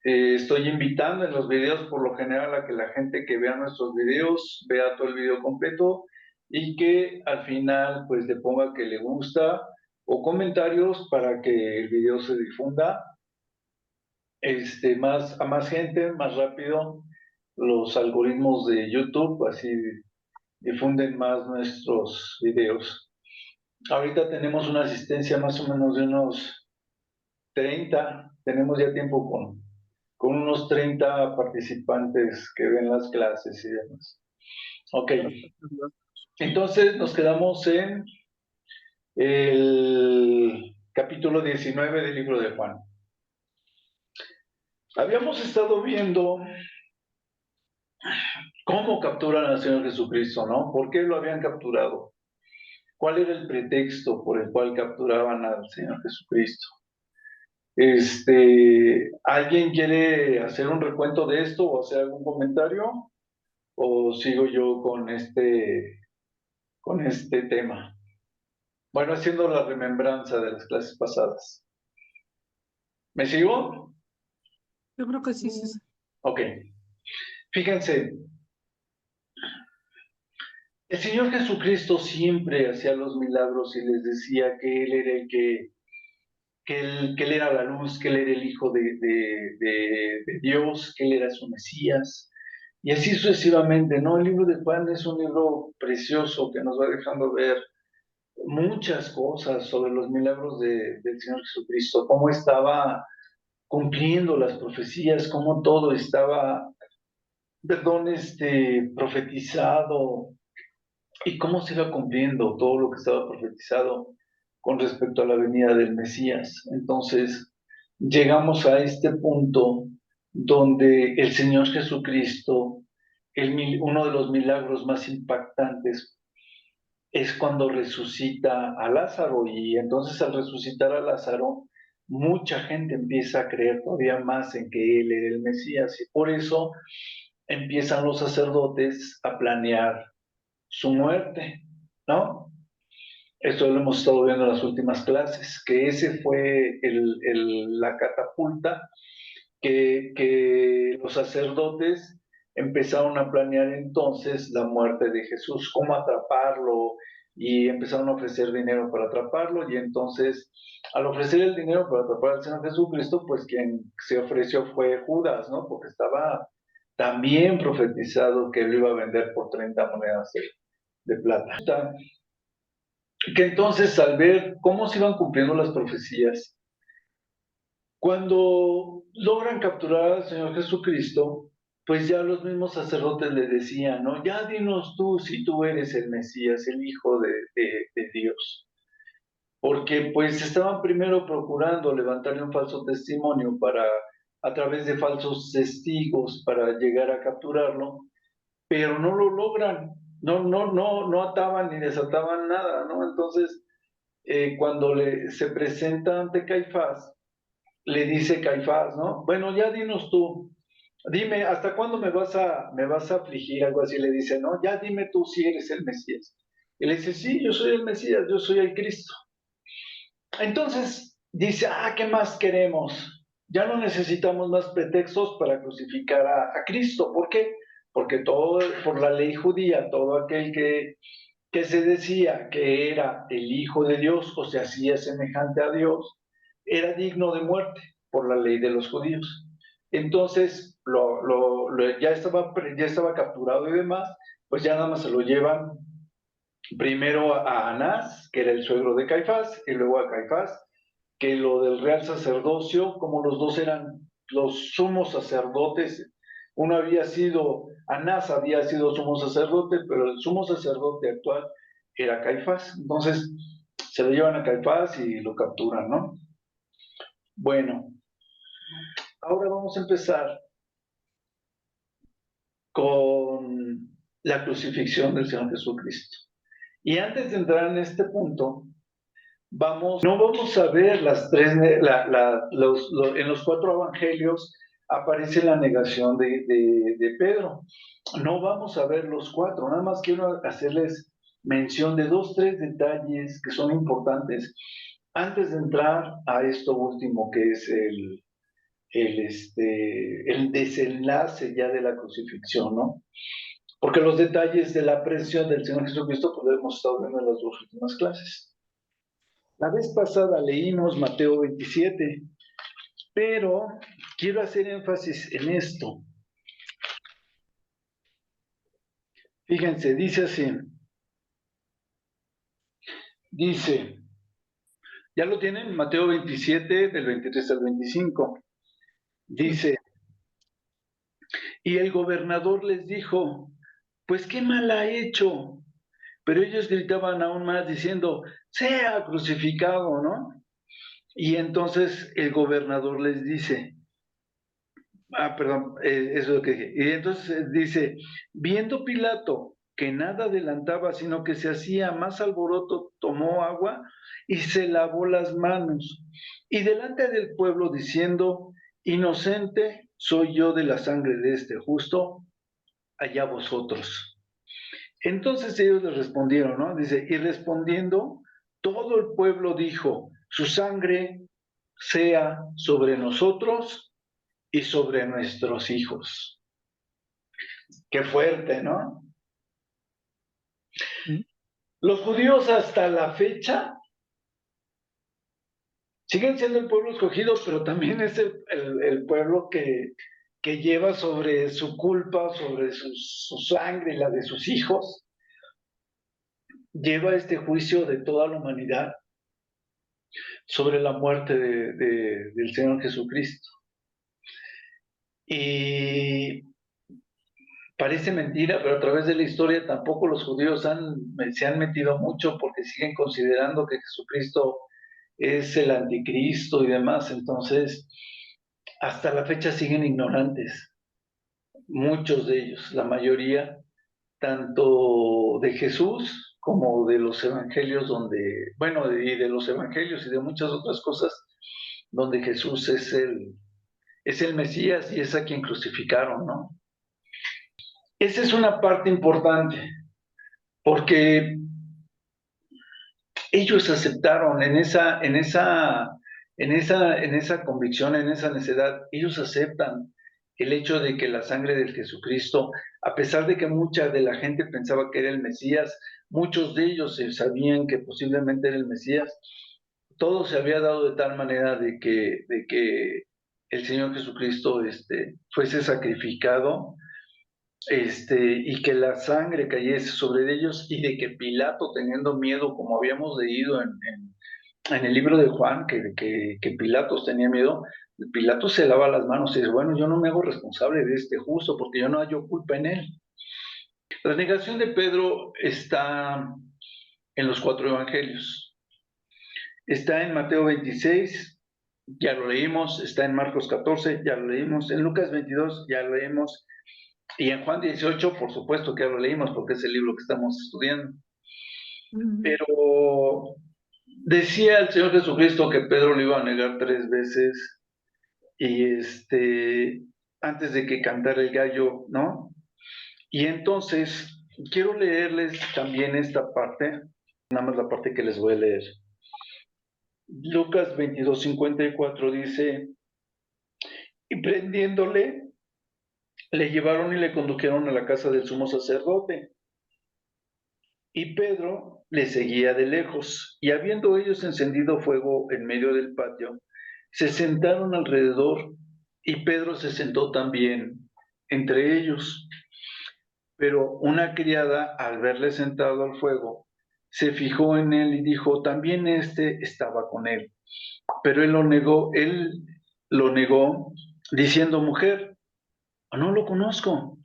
Estoy invitando en los videos por lo general a que la gente que vea nuestros videos vea todo el video completo y que al final pues le ponga que le gusta o comentarios para que el video se difunda a más gente, más rápido. Los algoritmos de YouTube así difunden más nuestros videos. Ahorita tenemos una asistencia más o menos de unos 30, tenemos ya tiempo con unos 30 participantes que ven las clases y demás. Ok, entonces nos quedamos en el capítulo 19 del libro de Juan. Habíamos estado viendo cómo capturan al Señor Jesucristo, ¿no? ¿Por qué lo habían capturado? ¿Cuál era el pretexto por el cual capturaban al Señor Jesucristo? ¿Alguien quiere hacer un recuento de esto o hacer algún comentario? ¿O sigo yo con este tema? Bueno, haciendo la remembranza de las clases pasadas. ¿Me sigo? Yo creo que sí, sí. Ok. Fíjense, el Señor Jesucristo siempre hacía los milagros y les decía que Él era que Él era la luz, que Él era el Hijo de Dios, que Él era su Mesías. Y así sucesivamente, ¿no? El libro de Juan es un libro precioso que nos va dejando ver muchas cosas sobre los milagros del Señor Jesucristo, cómo estaba cumpliendo las profecías, cómo todo estaba, profetizado y cómo se iba cumpliendo todo lo que estaba profetizado con respecto a la venida del Mesías. Entonces, llegamos a este punto donde el Señor Jesucristo, uno de los milagros más impactantes, es cuando resucita a Lázaro, y entonces al resucitar a Lázaro, mucha gente empieza a creer todavía más en que él era el Mesías, y por eso empiezan los sacerdotes a planear su muerte, ¿no? Esto lo hemos estado viendo en las últimas clases, que ese fue la catapulta que los sacerdotes empezaron a planear entonces la muerte de Jesús, cómo atraparlo, y empezaron a ofrecer dinero para atraparlo, y entonces al ofrecer el dinero para atrapar al Señor Jesucristo, pues quien se ofreció fue Judas, ¿no? Porque estaba también profetizado que lo iba a vender por 30 monedas de plata. Que entonces al ver cómo se iban cumpliendo las profecías, cuando logran capturar al Señor Jesucristo, pues ya los mismos sacerdotes le decían, ¿no? Ya dinos tú si tú eres el Mesías, el Hijo de Dios. Porque pues estaban primero procurando levantarle un falso testimonio a través de falsos testigos para llegar a capturarlo, pero no lo logran. No ataban ni desataban nada, ¿no? Entonces, cuando se presenta ante Caifás, le dice Caifás, ¿no? Bueno, ya dinos tú, dime, ¿hasta cuándo me vas a afligir? Algo así le dice, ¿no? Ya dime tú si eres el Mesías. Y le dice, sí, yo soy el Mesías, yo soy el Cristo. Entonces dice, ¿qué más queremos? Ya no necesitamos más pretextos para crucificar a Cristo. ¿Por qué? Porque por la ley judía, todo aquel que se decía que era el Hijo de Dios o se hacía semejante a Dios, era digno de muerte por la ley de los judíos. Entonces, ya estaba capturado y demás, pues ya nada más se lo llevan primero a Anás, que era el suegro de Caifás, y luego a Caifás, que lo del real sacerdocio, como los dos eran los sumos sacerdotes, Anás había sido sumo sacerdote, pero el sumo sacerdote actual era Caifás. Entonces se lo llevan a Caifás y lo capturan, ¿no? Bueno, ahora vamos a empezar con la crucifixión del Señor Jesucristo. Y antes de entrar en este punto, no vamos a ver en los 4 evangelios aparece la negación de Pedro. No vamos a ver los 4, nada más quiero hacerles mención de 2, 3 detalles que son importantes antes de entrar a esto último que es el desenlace ya de la crucifixión, ¿no? Porque los detalles de la presión del Señor Jesucristo podemos estar viendo en las dos últimas clases. La vez pasada leímos Mateo 27, pero quiero hacer énfasis en esto. Fíjense, dice así. Dice, ¿ya lo tienen? Mateo 27, del 23 al 25. Dice, y el gobernador les dijo, pues qué mal ha hecho. Pero ellos gritaban aún más diciendo, sea crucificado, ¿no? Y entonces el gobernador les dice, perdón, eso es lo que dije. Y entonces dice, viendo Pilato que nada adelantaba, sino que se hacía más alboroto, tomó agua y se lavó las manos. Y delante del pueblo diciendo, inocente soy yo de la sangre de este justo, allá vosotros. Entonces ellos les respondieron, ¿no? Dice, y respondiendo, todo el pueblo dijo, su sangre sea sobre nosotros y sobre nuestros hijos. Qué fuerte, ¿no? Los judíos hasta la fecha siguen siendo el pueblo escogido, pero también es el pueblo que lleva sobre su culpa, sobre su sangre y la de sus hijos, lleva este juicio de toda la humanidad sobre la muerte del Señor Jesucristo. Y parece mentira, pero a través de la historia tampoco los judíos se han metido mucho porque siguen considerando que Jesucristo es el anticristo y demás. Entonces, hasta la fecha siguen ignorantes, muchos de ellos, la mayoría, tanto de Jesús como de los evangelios y de los evangelios y de muchas otras cosas, donde Jesús es el Mesías y es a quien crucificaron, ¿no? Esa es una parte importante, porque ellos aceptaron en esa convicción, en esa necedad, ellos aceptan el hecho de que la sangre del Jesucristo, a pesar de que mucha de la gente pensaba que era el Mesías, muchos de ellos sabían que posiblemente era el Mesías, todo se había dado de tal manera de que el Señor Jesucristo fuese sacrificado, y que la sangre cayese sobre ellos, y de que Pilato, teniendo miedo, como habíamos leído en el libro de Juan, que Pilatos tenía miedo, Pilato se lava las manos y dice, bueno, yo no me hago responsable de este justo porque yo no hallo culpa en él. La negación de Pedro está en los 4 evangelios. Está en Mateo 26, ya lo leímos, está en Marcos 14, ya lo leímos, en Lucas 22, ya lo leímos, y en Juan 18, por supuesto que ya lo leímos porque es el libro que estamos estudiando. Pero decía el Señor Jesucristo que Pedro lo iba a negar 3 veces y antes de que cantara el gallo, ¿no? Y entonces quiero leerles también esta parte, nada más la parte que les voy a leer. Lucas 22:54 dice, y prendiéndole, le llevaron y le condujeron a la casa del sumo sacerdote. Y Pedro le seguía de lejos, y habiendo ellos encendido fuego en medio del patio, se sentaron alrededor, y Pedro se sentó también entre ellos. Pero una criada, al verle sentado al fuego, se fijó en él y dijo, también estaba con él. Pero él lo negó, diciendo, mujer, no lo conozco.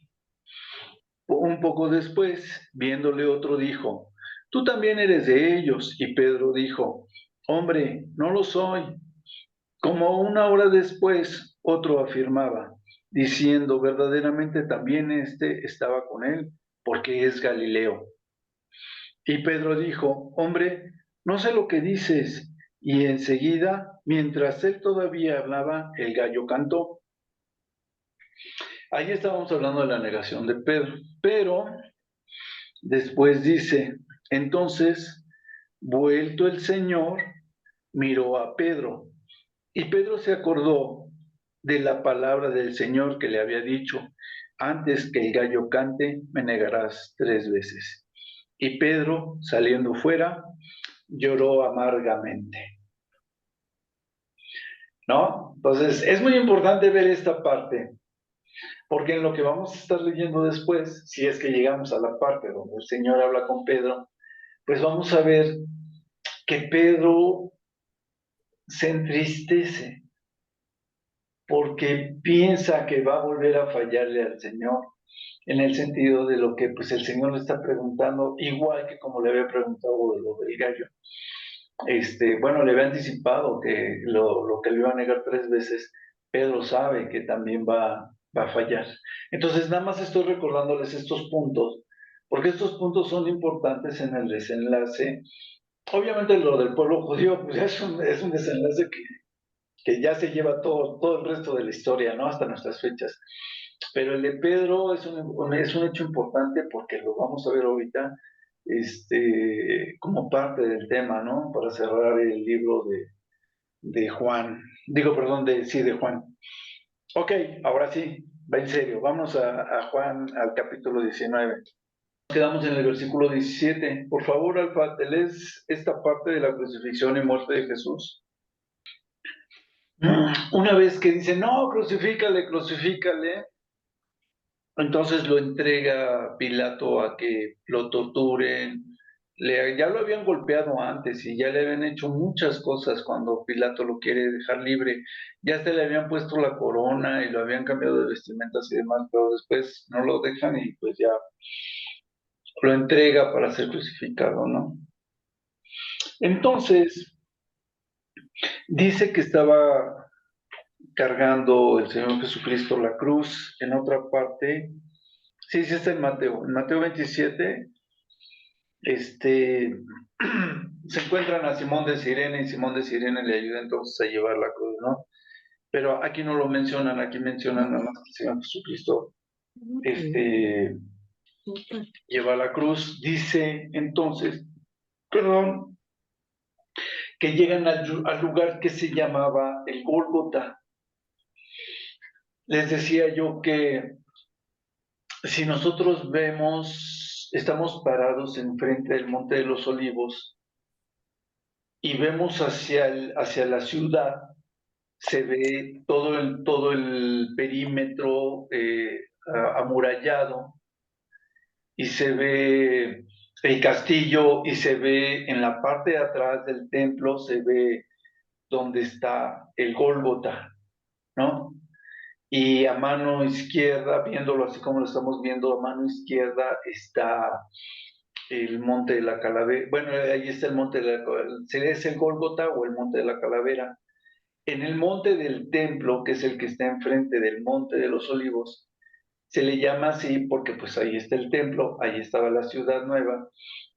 Un poco después, viéndole otro, dijo, tú también eres de ellos. Y Pedro dijo, hombre, no lo soy. Como una hora después, otro afirmaba, diciendo, verdaderamente también estaba con él, porque es Galileo. Y Pedro dijo, hombre, no sé lo que dices. Y enseguida, mientras él todavía hablaba, el gallo cantó. Ahí estábamos hablando de la negación de Pedro, pero después dice, entonces, vuelto el Señor, miró a Pedro, y Pedro se acordó de la palabra del Señor que le había dicho, antes que el gallo cante, me negarás 3 veces. Y Pedro, saliendo fuera, lloró amargamente. ¿No? Entonces, es muy importante ver esta parte, porque en lo que vamos a estar leyendo después, si es que llegamos a la parte donde el Señor habla con Pedro, pues vamos a ver que Pedro se entristece porque piensa que va a volver a fallarle al Señor, en el sentido de lo que pues el Señor le está preguntando, igual que como le había preguntado de lo del gallo. Bueno, le había anticipado que lo que le iba a negar 3 veces. Pedro sabe que también va a fallar. Entonces, nada más estoy recordándoles estos puntos, porque estos puntos son importantes en el desenlace. Obviamente lo del pueblo judío pues es un desenlace que ya se lleva todo el resto de la historia, ¿no? Hasta nuestras fechas. Pero el de Pedro es un hecho importante porque lo vamos a ver ahorita como parte del tema, ¿no? Para cerrar el libro de Juan. Digo, perdón, de Juan. Ok, ahora sí, va en serio. Vamos a Juan, al capítulo 19. Nos quedamos en el versículo 17. Por favor, Alfa, ¿te lees esta parte de la crucifixión y muerte de Jesús? Una vez que dice, no, crucifícale, crucifícale, entonces lo entrega Pilato a que lo torturen. Ya lo habían golpeado antes y ya le habían hecho muchas cosas cuando Pilato lo quiere dejar libre. Ya se le habían puesto la corona y lo habían cambiado de vestimentas y demás, pero después no lo dejan y pues ya lo entrega para ser crucificado, ¿no? Entonces, dice que estaba cargando el Señor Jesucristo la cruz. En otra parte, sí, sí está en Mateo 27, se encuentran a Simón de Sirene y Simón de Sirene le ayuda entonces a llevar la cruz, ¿no? Pero aquí no lo mencionan, aquí mencionan nada más que el Señor Jesucristo lleva la cruz. Dice entonces, perdón, que llegan al lugar que se llamaba el Gólgota. Les decía yo que si nosotros estamos parados enfrente del Monte de los Olivos y vemos hacia la ciudad, se ve todo el perímetro amurallado y se ve el castillo y se ve en la parte de atrás del templo, se ve donde está el Gólgota, ¿no? Y a mano izquierda, viéndolo así como lo estamos viendo, a mano izquierda está el Monte de la Calavera. Bueno, ahí está el Monte de la Calavera. ¿Es el Gólgota o el Monte de la Calavera? En el Monte del Templo, que es el que está enfrente del Monte de los Olivos, se le llama así porque pues ahí está el templo, ahí estaba la ciudad nueva,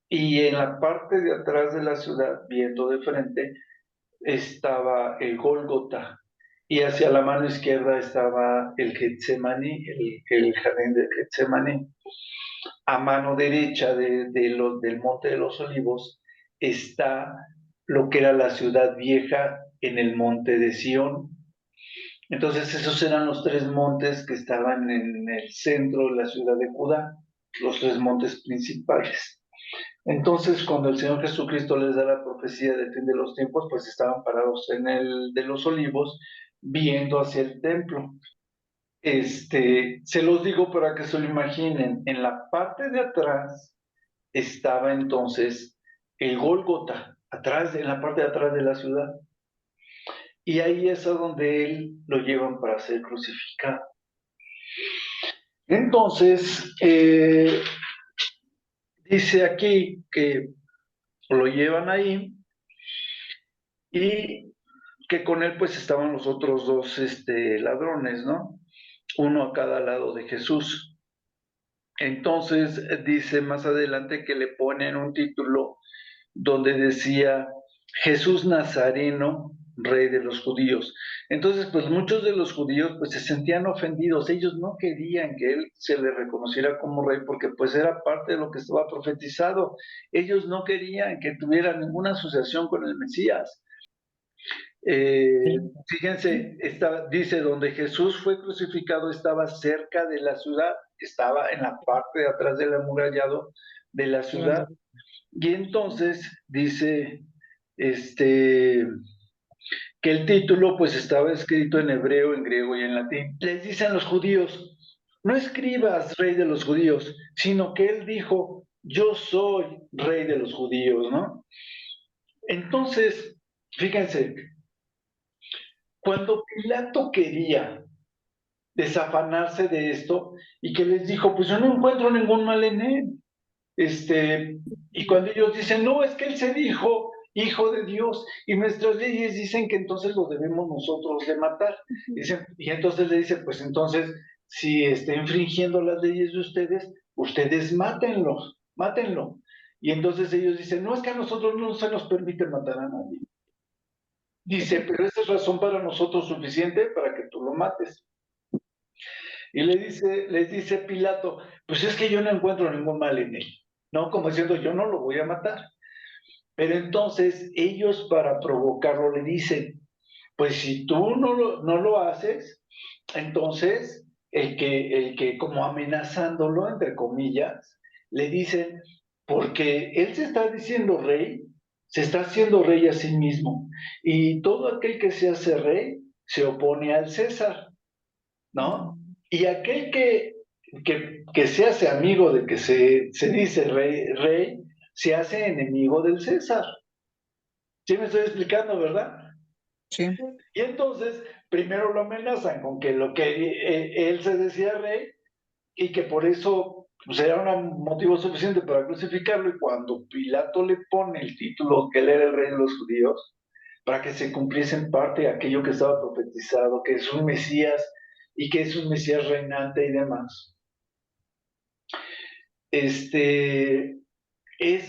y en la parte de atrás de la ciudad, viendo de frente, estaba el Gólgota, y hacia la mano izquierda estaba el Getsemaní, el jardín de Getsemaní. A mano derecha del Monte de los Olivos está lo que era la ciudad vieja en el Monte de Sión. Entonces esos eran los 3 montes que estaban en el centro de la ciudad de Judá, los 3 montes principales. Entonces, cuando el Señor Jesucristo les da la profecía del fin de los tiempos, pues estaban parados en el de los Olivos, viendo hacia el templo. Se los digo para que se lo imaginen. En la parte de atrás estaba entonces el Gólgota, en la parte de atrás de la ciudad. Y ahí es a donde él lo llevan para ser crucificado. Entonces, dice aquí que lo llevan ahí y que con él pues estaban los otros 2 ladrones, ¿no? Uno a cada lado de Jesús. Entonces dice más adelante que le ponen un título donde decía Jesús Nazareno, rey de los judíos. Entonces, pues muchos de los judíos pues se sentían ofendidos. Ellos no querían que él se le reconociera como rey porque pues era parte de lo que estaba profetizado. Ellos no querían que tuviera ninguna asociación con el Mesías. Fíjense, dice, donde Jesús fue crucificado estaba cerca de la ciudad, estaba en la parte de atrás del amurallado de la ciudad. Y entonces dice que el título pues estaba escrito en hebreo, en griego y en latín. Les dicen los judíos, no escribas rey de los judíos, sino que él dijo, yo soy rey de los judíos, ¿no? Entonces, fíjense, cuando Pilato quería desafanarse de esto y que les dijo, pues yo no encuentro ningún mal en él, y cuando ellos dicen, no, es que él se dijo hijo de Dios, y nuestras leyes dicen que entonces lo debemos nosotros de matar. Dicen, y entonces le dice, pues entonces, si está infringiendo las leyes de ustedes, ustedes mátenlo, mátenlo. Y entonces ellos dicen, no, es que a nosotros no se nos permite matar a nadie. Dice, pero esa es razón para nosotros suficiente para que tú lo mates. Y les dice Pilato, pues es que yo no encuentro ningún mal en él, ¿no? Como diciendo, yo no lo voy a matar. Pero entonces ellos para provocarlo le dicen, pues si tú no lo haces, entonces el que como amenazándolo, entre comillas, le dicen, porque él se está diciendo rey, se está haciendo rey a sí mismo, y todo aquel que se hace rey se opone al César, ¿no? Y aquel que se hace amigo de que se dice rey, se hace enemigo del César. ¿Sí me estoy explicando, verdad? Sí. Y entonces, primero lo amenazan con que lo que él se decía rey y que por eso pues, era un motivo suficiente para crucificarlo. Y cuando Pilato le pone el título que él era el rey de los judíos, para que se cumpliese en parte aquello que estaba profetizado, que es un Mesías y que es un Mesías reinante y demás. Es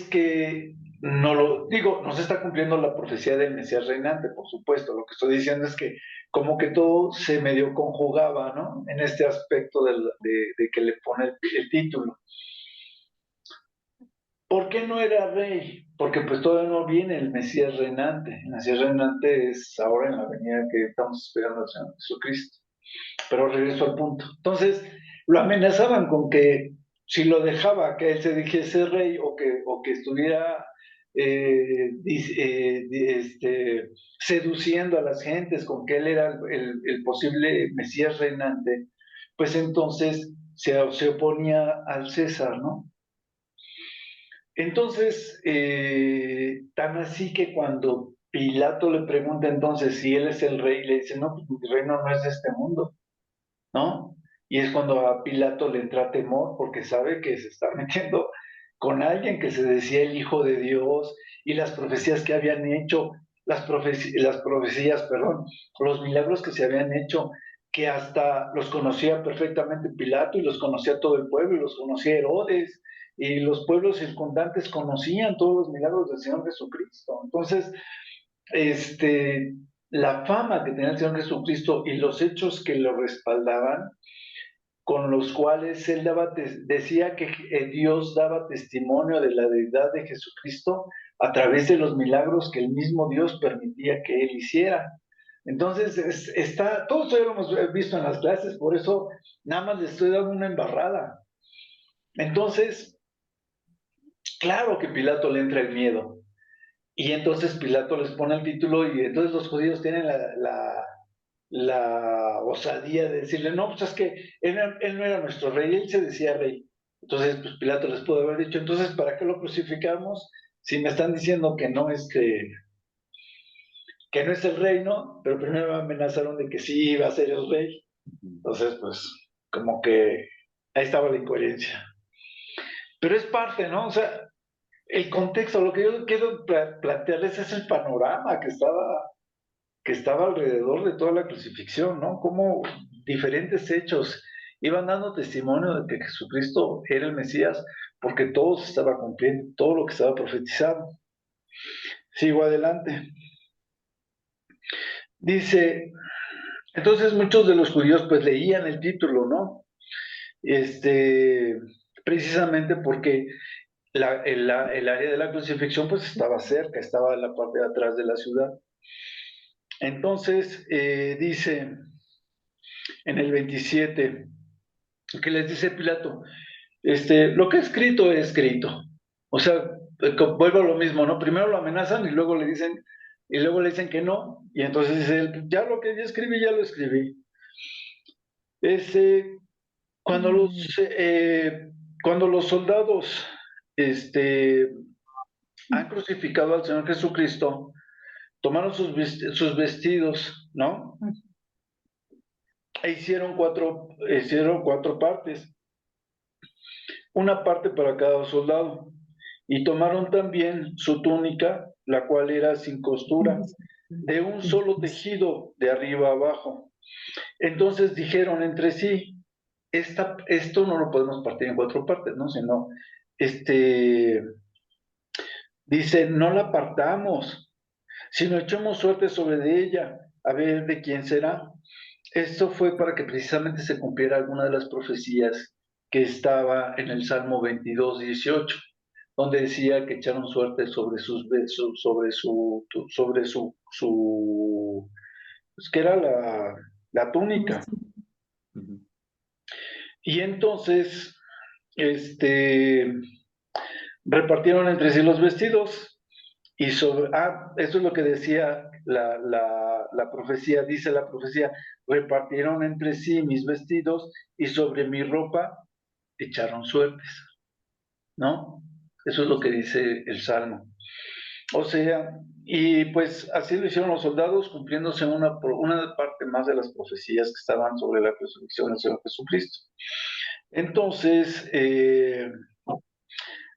que no lo digo, no se está cumpliendo la profecía del Mesías reinante, por supuesto. Lo que estoy diciendo es que como que todo se medio conjugaba, ¿no? En este aspecto de que le pone el título. ¿Por qué no era rey? Porque pues todavía no viene el Mesías reinante. El Mesías reinante es ahora en la venida que estamos esperando al Señor Jesucristo. Pero regreso al punto. Entonces, lo amenazaban con que si lo dejaba que él se dijese rey o que estuviera seduciendo a las gentes con que él era el posible Mesías reinante, pues entonces se oponía al César, ¿no? Entonces, tan así que cuando Pilato le pregunta entonces si él es el rey, le dice, no, pues mi reino no es de este mundo, ¿no? Y es cuando a Pilato le entra temor porque sabe que se está metiendo con alguien que se decía el Hijo de Dios y las profecías que habían hecho, las profecías, perdón, los milagros que se habían hecho, que hasta los conocía perfectamente Pilato y los conocía todo el pueblo y los conocía Herodes y los pueblos circundantes conocían todos los milagros del Señor Jesucristo. Entonces, la fama que tenía el Señor Jesucristo y los hechos que lo respaldaban, con los cuales él decía que Dios daba testimonio de la deidad de Jesucristo a través de los milagros que el mismo Dios permitía que él hiciera. Entonces, todo esto ya lo hemos visto en las clases, por eso nada más le estoy dando una embarrada. Entonces, claro que Pilato le entra el miedo. Y entonces Pilato les pone el título y entonces los judíos tienen la osadía de decirle, no, pues es que él no era nuestro rey, él se decía rey. Entonces, pues Pilato les pudo haber dicho, entonces, ¿para qué lo crucificamos? Si me están diciendo que no es el rey, ¿no? Pero primero me amenazaron de que sí iba a ser el rey. Entonces, pues, como que ahí estaba la incoherencia. Pero es parte, ¿no? O sea, el contexto, lo que yo quiero plantearles es el panorama que estaba alrededor de toda la crucifixión, ¿no? Cómo diferentes hechos iban dando testimonio de que Jesucristo era el Mesías, porque todo se estaba cumpliendo, todo lo que estaba profetizado. Sigo adelante. Dice, entonces muchos de los judíos pues leían el título, ¿no? Precisamente porque el área de la crucifixión pues estaba cerca, estaba en la parte de atrás de la ciudad. Entonces dice en el 27 que les dice Pilato, lo que he escrito he escrito. O sea, vuelvo a lo mismo, ¿no? Primero lo amenazan y luego le dicen que no, y entonces dice él, ya lo que ya escribí, ya lo escribí. Ese, cuando los, eh, cuando los soldados han crucificado al Señor Jesucristo, tomaron sus vestidos, ¿no? E hicieron cuatro partes, una parte para cada soldado. Y tomaron también su túnica, la cual era sin costura, de un solo tejido, de arriba a abajo. Entonces dijeron entre sí, esto no lo podemos partir en cuatro partes, ¿no? Sino, dice, no la partamos, sino echemos suerte sobre de ella, a ver de quién será. Esto fue para que precisamente se cumpliera alguna de las profecías que estaba en el Salmo 22:18, donde decía que echaron suerte sobre pues que era la túnica. Y entonces, repartieron entre sí los vestidos y eso es lo que decía la profecía, dice la profecía, repartieron entre sí mis vestidos y sobre mi ropa echaron suertes, ¿no? Eso es lo que dice el Salmo. O sea, y pues así lo hicieron los soldados, cumpliéndose una parte más de las profecías que estaban sobre la crucifixión del Señor Jesucristo. Entonces,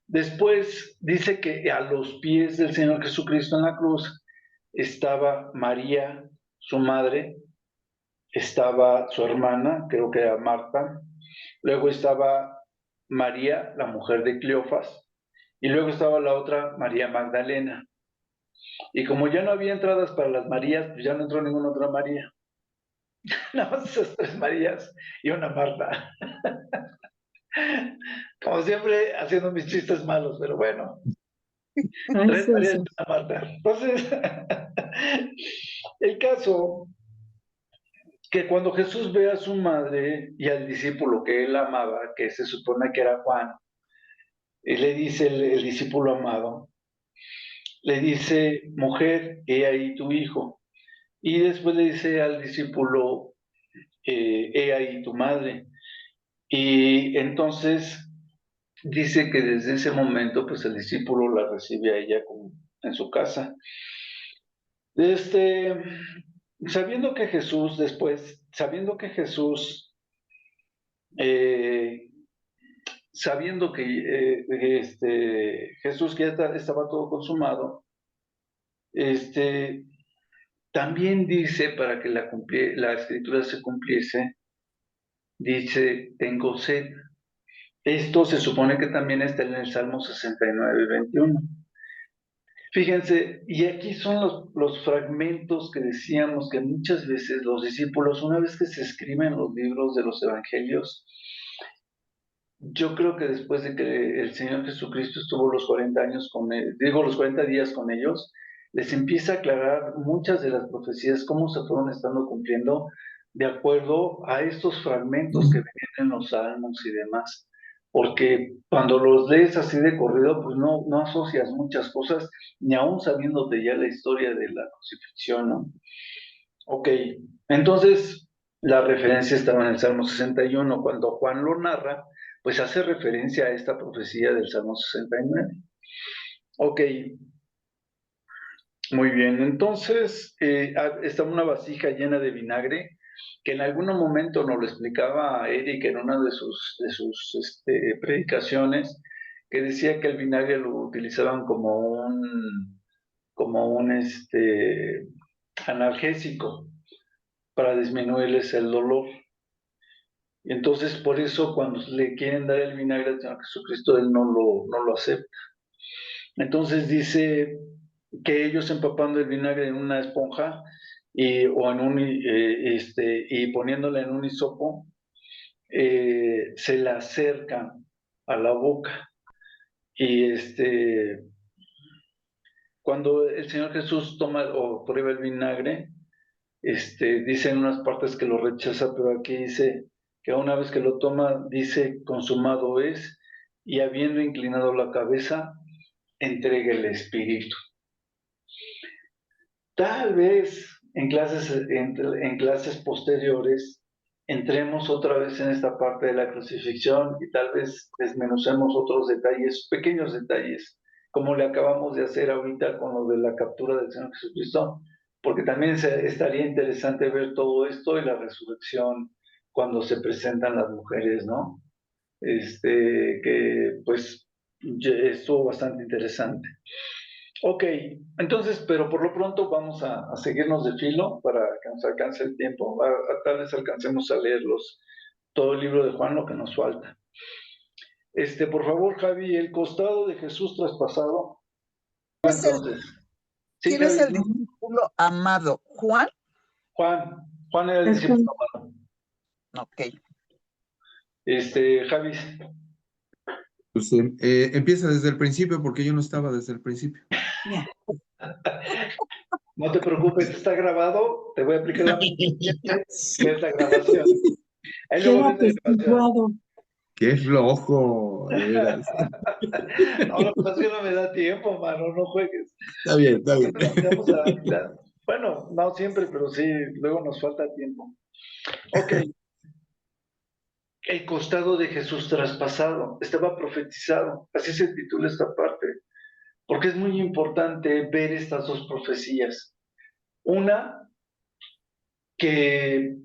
después dice que a los pies del Señor Jesucristo en la cruz estaba María, su madre, estaba su hermana, creo que era Marta, luego estaba María, la mujer de Cleofas, y luego estaba la otra María Magdalena. Y como ya no había entradas para las Marías, pues ya no entró ninguna otra María. Nada más esas tres Marías y una Marta. Como siempre, haciendo mis chistes malos, pero bueno. Ay, Tres Marías César. y una Marta. Entonces, el caso que cuando Jesús ve a su madre y al discípulo que él amaba, que se supone que era Juan, y le dice el discípulo amado, le dice, mujer, he ahí tu hijo. Y después le dice al discípulo, he ahí tu madre. Y entonces dice que desde ese momento, pues el discípulo la recibe a ella como en su casa. Este, sabiendo que Jesús después, eh, sabiendo que Jesús que ya estaba todo consumado, también dice para que la escritura se cumpliese, dice, tengo sed. Esto se supone que también está en el Salmo 69:21. Fíjense, y aquí son los fragmentos que decíamos que muchas veces los discípulos, una vez que se escriben los libros de los evangelios, yo creo que después de que el Señor Jesucristo estuvo los 40 años los 40 días con ellos, les empieza a aclarar muchas de las profecías, cómo se fueron estando cumpliendo de acuerdo a estos fragmentos que venían en los salmos y demás. Porque cuando los lees así de corrido, pues no asocias muchas cosas, ni aún sabiéndote ya la historia de la crucifixión, ¿no? Ok, entonces la referencia estaba en el Salmo 61. Cuando Juan lo narra, pues hace referencia a esta profecía del Salmo 69. Ok, muy bien. Entonces, está una vasija llena de vinagre, que en algún momento nos lo explicaba Eric en una de sus predicaciones, que decía que el vinagre lo utilizaban como un analgésico para disminuirles el dolor. Y entonces, por eso, cuando le quieren dar el vinagre al Señor Jesucristo, Él no lo acepta. Entonces dice que ellos empapando el vinagre en una esponja y poniéndola en un hisopo, se la acercan a la boca. Y cuando el Señor Jesús toma o prueba el vinagre, Dice en unas partes que lo rechaza, pero aquí dice que una vez que lo toma, dice, consumado es, y habiendo inclinado la cabeza, entrega el espíritu. Tal vez en clases posteriores entremos otra vez en esta parte de la crucifixión y tal vez desmenucemos otros detalles, pequeños detalles, como le acabamos de hacer ahorita con lo de la captura del Señor Jesucristo, porque también estaría interesante ver todo esto y la resurrección cuando se presentan las mujeres, ¿no? Que pues estuvo bastante interesante. Ok, entonces, pero por lo pronto vamos a seguirnos de filo para que nos alcance el tiempo. Tal vez alcancemos a leerlos todo el libro de Juan, lo que nos falta. Por favor, Javi, el costado de Jesús traspasado. Entonces, sí, ¿Quién es Javi. el discípulo amado? ¿Juan? Juan era el discípulo amado. Ok. Javi. Pues empieza desde el principio porque yo no estaba desde el principio. No te preocupes, está grabado. Te voy a aplicar la que es la grabación. Ahí luego ves la grabación. Qué flojo, de veras. No, lo que pasa es que no me da tiempo, mano, no juegues. Está bien, está bien. Vamos a la mitad. Bueno, no siempre, pero sí, luego nos falta tiempo. Ok. El costado de Jesús traspasado, estaba profetizado, así se titula esta parte, porque es muy importante ver estas dos profecías. Una, que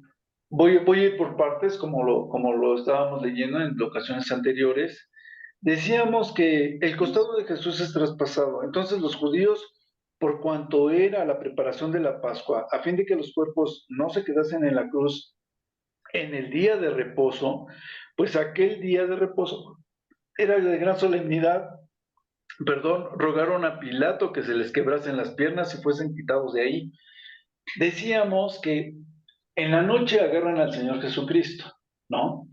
voy a ir por partes, como lo estábamos leyendo en ocasiones anteriores. Decíamos que el costado de Jesús es traspasado. Entonces los judíos, por cuanto era la preparación de la Pascua, a fin de que los cuerpos no se quedasen en la cruz en el día de reposo, pues aquel día de reposo era de gran solemnidad, rogaron a Pilato que se les quebrasen las piernas y fuesen quitados de ahí. Decíamos que en la noche agarran al Señor Jesucristo, ¿no?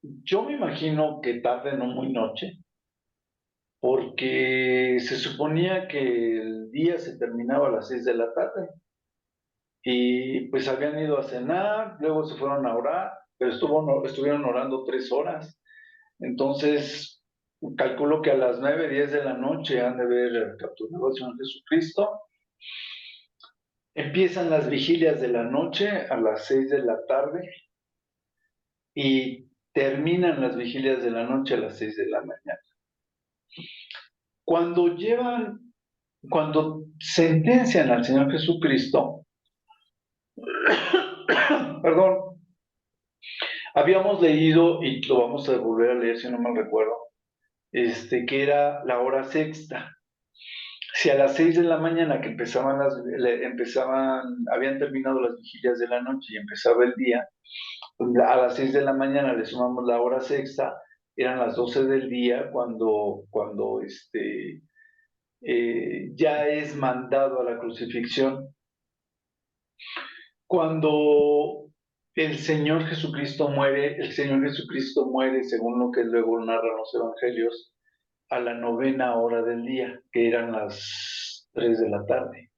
Yo me imagino que tarde, no muy noche, porque se suponía que el día se terminaba a las 6 de la tarde y pues habían ido a cenar, luego se fueron a orar, pero estuvieron orando 3 horas. Entonces, calculo que a las 9, 10 de la noche han de haber capturado al Señor Jesucristo. Empiezan las vigilias de la noche a las 6 de la tarde y terminan las vigilias de la noche a las 6 de la mañana. Cuando sentencian al Señor Jesucristo, perdón, habíamos leído, y lo vamos a volver a leer si no mal recuerdo, que era la hora sexta. Si a las 6 de la mañana que habían terminado las vigilias de la noche y empezaba el día, a las 6 de la mañana le sumamos la hora sexta, eran las 12 del día cuando ya es mandado a la crucifixión. Cuando el Señor Jesucristo muere, según lo que luego narran los evangelios, a la 9ª hora del día, que eran las 3 de la tarde.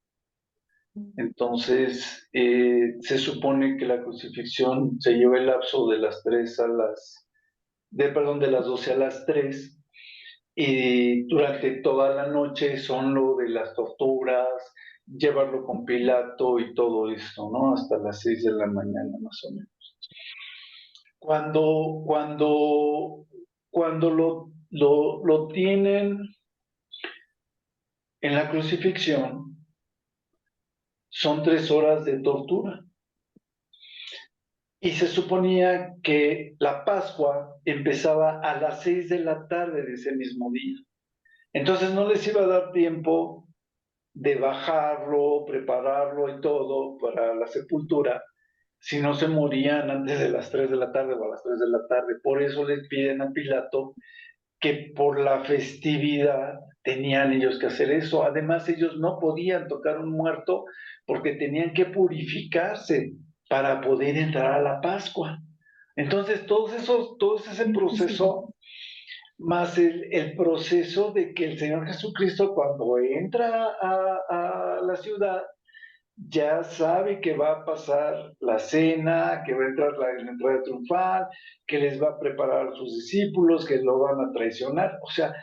Entonces, se supone que la crucifixión se lleva el lapso de las 12 a las 3, y durante toda la noche son lo de las torturas, llevarlo con Pilato y todo esto, ¿no? Hasta las 6 de la mañana más o menos. Cuando lo tienen en la crucifixión, son 3 horas de tortura. Y se suponía que la Pascua empezaba a las 6 de la tarde de ese mismo día. Entonces no les iba a dar tiempo de bajarlo, prepararlo y todo para la sepultura, si no se morían antes de las 3 de la tarde o a las 3 de la tarde. Por eso les piden a Pilato que por la festividad tenían ellos que hacer eso. Además, ellos no podían tocar un muerto porque tenían que purificarse para poder entrar a la Pascua. Entonces, todo ese proceso más el proceso de que el Señor Jesucristo cuando entra a la ciudad, ya sabe que va a pasar la cena, que va a entrar la entrada triunfal, que les va a preparar a sus discípulos, que lo van a traicionar. O sea,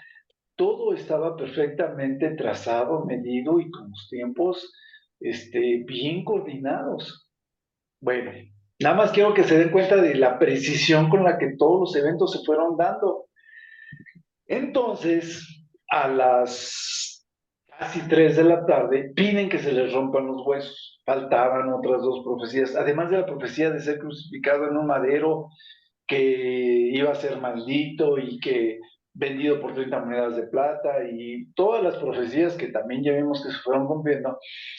todo estaba perfectamente trazado, medido y con los tiempos bien coordinados. Bueno, nada más quiero que se den cuenta de la precisión con la que todos los eventos se fueron dando. Entonces, a las casi 3 de la tarde, piden que se les rompan los huesos. Faltaban otras dos profecías, además de la profecía de ser crucificado en un madero, que iba a ser maldito y que vendido por 30 monedas de plata y todas las profecías que también ya vimos que se fueron cumpliendo.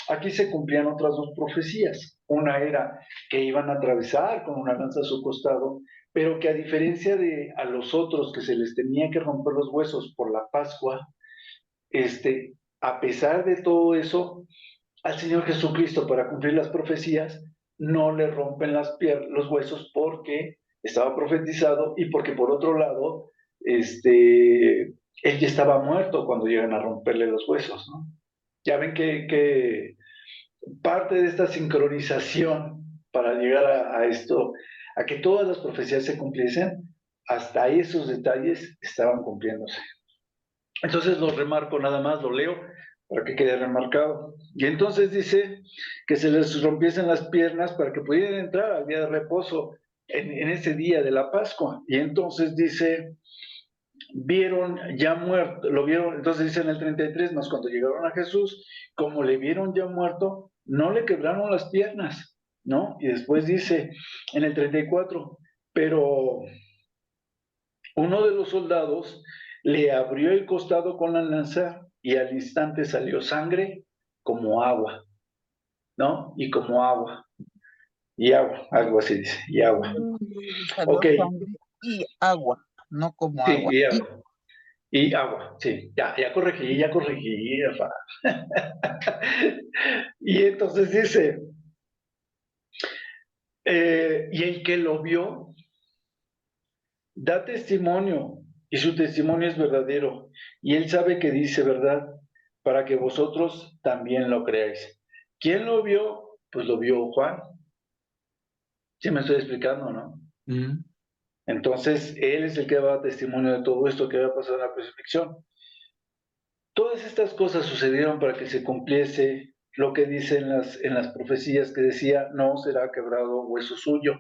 Aquí se cumplían otras dos profecías. Una era que iban a atravesar con una lanza a su costado, pero que a diferencia de a los otros que se les tenía que romper los huesos por la Pascua, a pesar de todo eso, al Señor Jesucristo para cumplir las profecías no le rompen los huesos porque estaba profetizado y porque por otro lado, él ya estaba muerto cuando llegan a romperle los huesos, ¿no? Ya ven que parte de esta sincronización para llegar a esto, a que todas las profecías se cumpliesen, hasta esos detalles estaban cumpliéndose. Entonces lo remarco nada más, lo leo para que quede remarcado. Y entonces dice que se les rompiesen las piernas para que pudieran entrar al día de reposo en ese día de la Pascua. Y entonces dice, vieron ya muerto, lo vieron, entonces dice en el 33, más cuando llegaron a Jesús, como le vieron ya muerto, no le quebraron las piernas, ¿no? Y después dice en el 34, pero uno de los soldados le abrió el costado con la lanza y al instante salió sangre como agua, ¿no? Y como agua, y agua, algo así dice, y agua. Salió Ok, sangre y agua, no como sí, agua. y agua. Y agua, sí, ya corregí, Rafa. Y entonces dice, y el que lo vio da testimonio, y su testimonio es verdadero, y él sabe que dice verdad, para que vosotros también lo creáis. ¿Quién lo vio? Pues lo vio Juan. Sí me estoy explicando, ¿no? Mm. Entonces, él es el que da testimonio de todo esto que va a pasar en la crucifixión. Todas estas cosas sucedieron para que se cumpliese lo que dice en las profecías que decía, no será quebrado hueso suyo.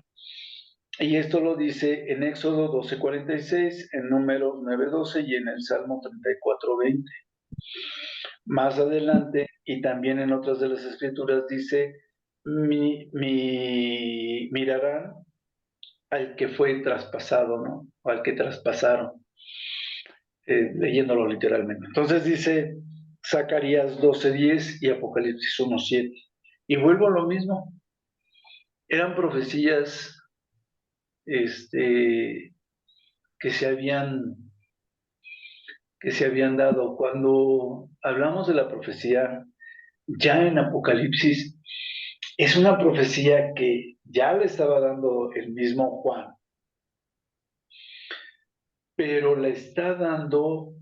Y esto lo dice en Éxodo 12:46, en Números 9:12 y en el Salmo 34:20. Más adelante, y también en otras de las escrituras, dice, mirarán al que fue traspasado, ¿no? O al que traspasaron, leyéndolo literalmente. Entonces dice Zacarías 12:10 y Apocalipsis 1:7. Y vuelvo a lo mismo, eran profecías que se habían dado. Cuando hablamos de la profecía, ya en Apocalipsis, es una profecía que ya le estaba dando el mismo Juan, pero la está dando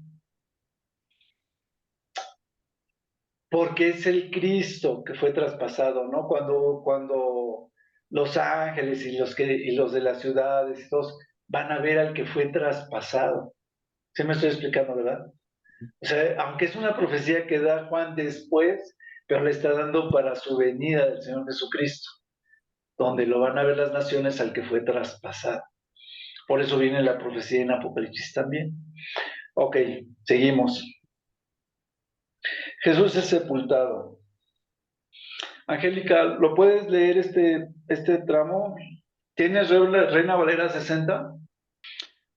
porque es el Cristo que fue traspasado, ¿no? Cuando los ángeles y los de las ciudades, todos van a ver al que fue traspasado. ¿Sí me estoy explicando, verdad? O sea, aunque es una profecía que da Juan después, pero le está dando para su venida del Señor Jesucristo, donde lo van a ver las naciones al que fue traspasado. Por eso viene la profecía en Apocalipsis también. Ok, seguimos. Jesús es sepultado. Angélica, ¿lo puedes leer este tramo? ¿Tienes Reina Valera 60?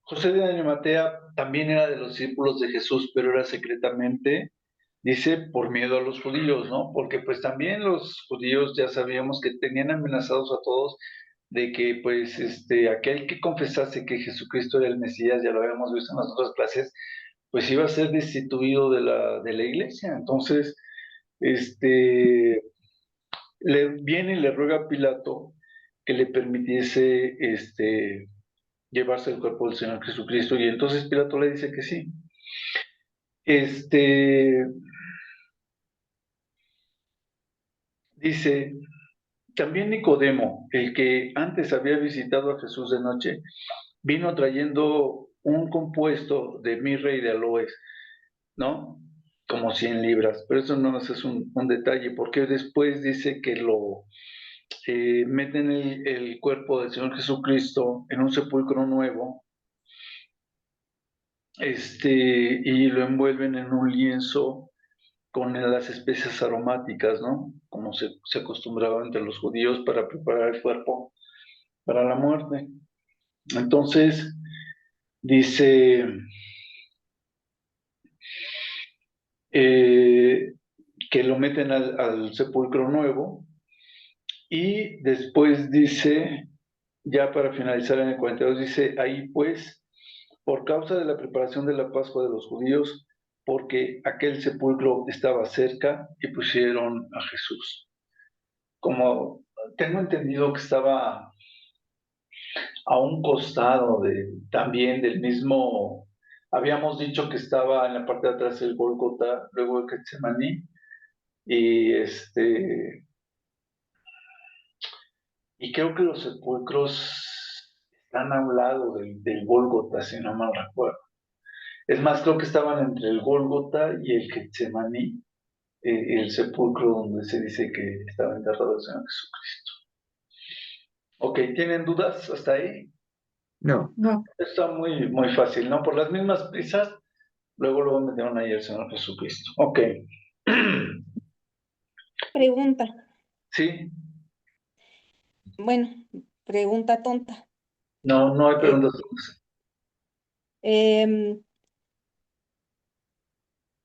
José de Arimatea también era de los discípulos de Jesús, pero era secretamente, dice, por miedo a los judíos, ¿no? Porque pues también los judíos ya sabíamos que tenían amenazados a todos de que pues aquel que confesase que Jesucristo era el Mesías, ya lo habíamos visto en las otras clases, pues iba a ser destituido de la iglesia. Entonces, le viene y le ruega a Pilato que le permitiese llevarse el cuerpo del Señor Jesucristo. Y entonces Pilato le dice que sí. Dice, también Nicodemo, el que antes había visitado a Jesús de noche, vino trayendo un compuesto de mirra y de aloes, ¿no? Como 100 libras, pero eso no es un detalle, porque después dice que lo meten el cuerpo del Señor Jesucristo en un sepulcro nuevo, y lo envuelven en un lienzo con las especias aromáticas, ¿no? Como se acostumbraba entre los judíos para preparar el cuerpo para la muerte. Entonces, dice que lo meten al sepulcro nuevo y después dice, ya para finalizar en el 42, dice, ahí pues, por causa de la preparación de la Pascua de los judíos, porque aquel sepulcro estaba cerca y pusieron a Jesús. Como tengo entendido que estaba a un costado también del mismo, habíamos dicho que estaba en la parte de atrás del Gólgota, luego el Getsemaní, y y creo que los sepulcros están a un lado del Gólgota, si no mal recuerdo. Es más, creo que estaban entre el Gólgota y el Getsemaní, el sepulcro donde se dice que estaba enterrado el Señor Jesucristo. Ok, ¿tienen dudas hasta ahí? No. No. Está muy, muy fácil, ¿no? Por las mismas prisas, luego metieron ahí el Señor Jesucristo. Ok. Pregunta, Sí, bueno, pregunta tonta. no hay Eh, preguntas. em,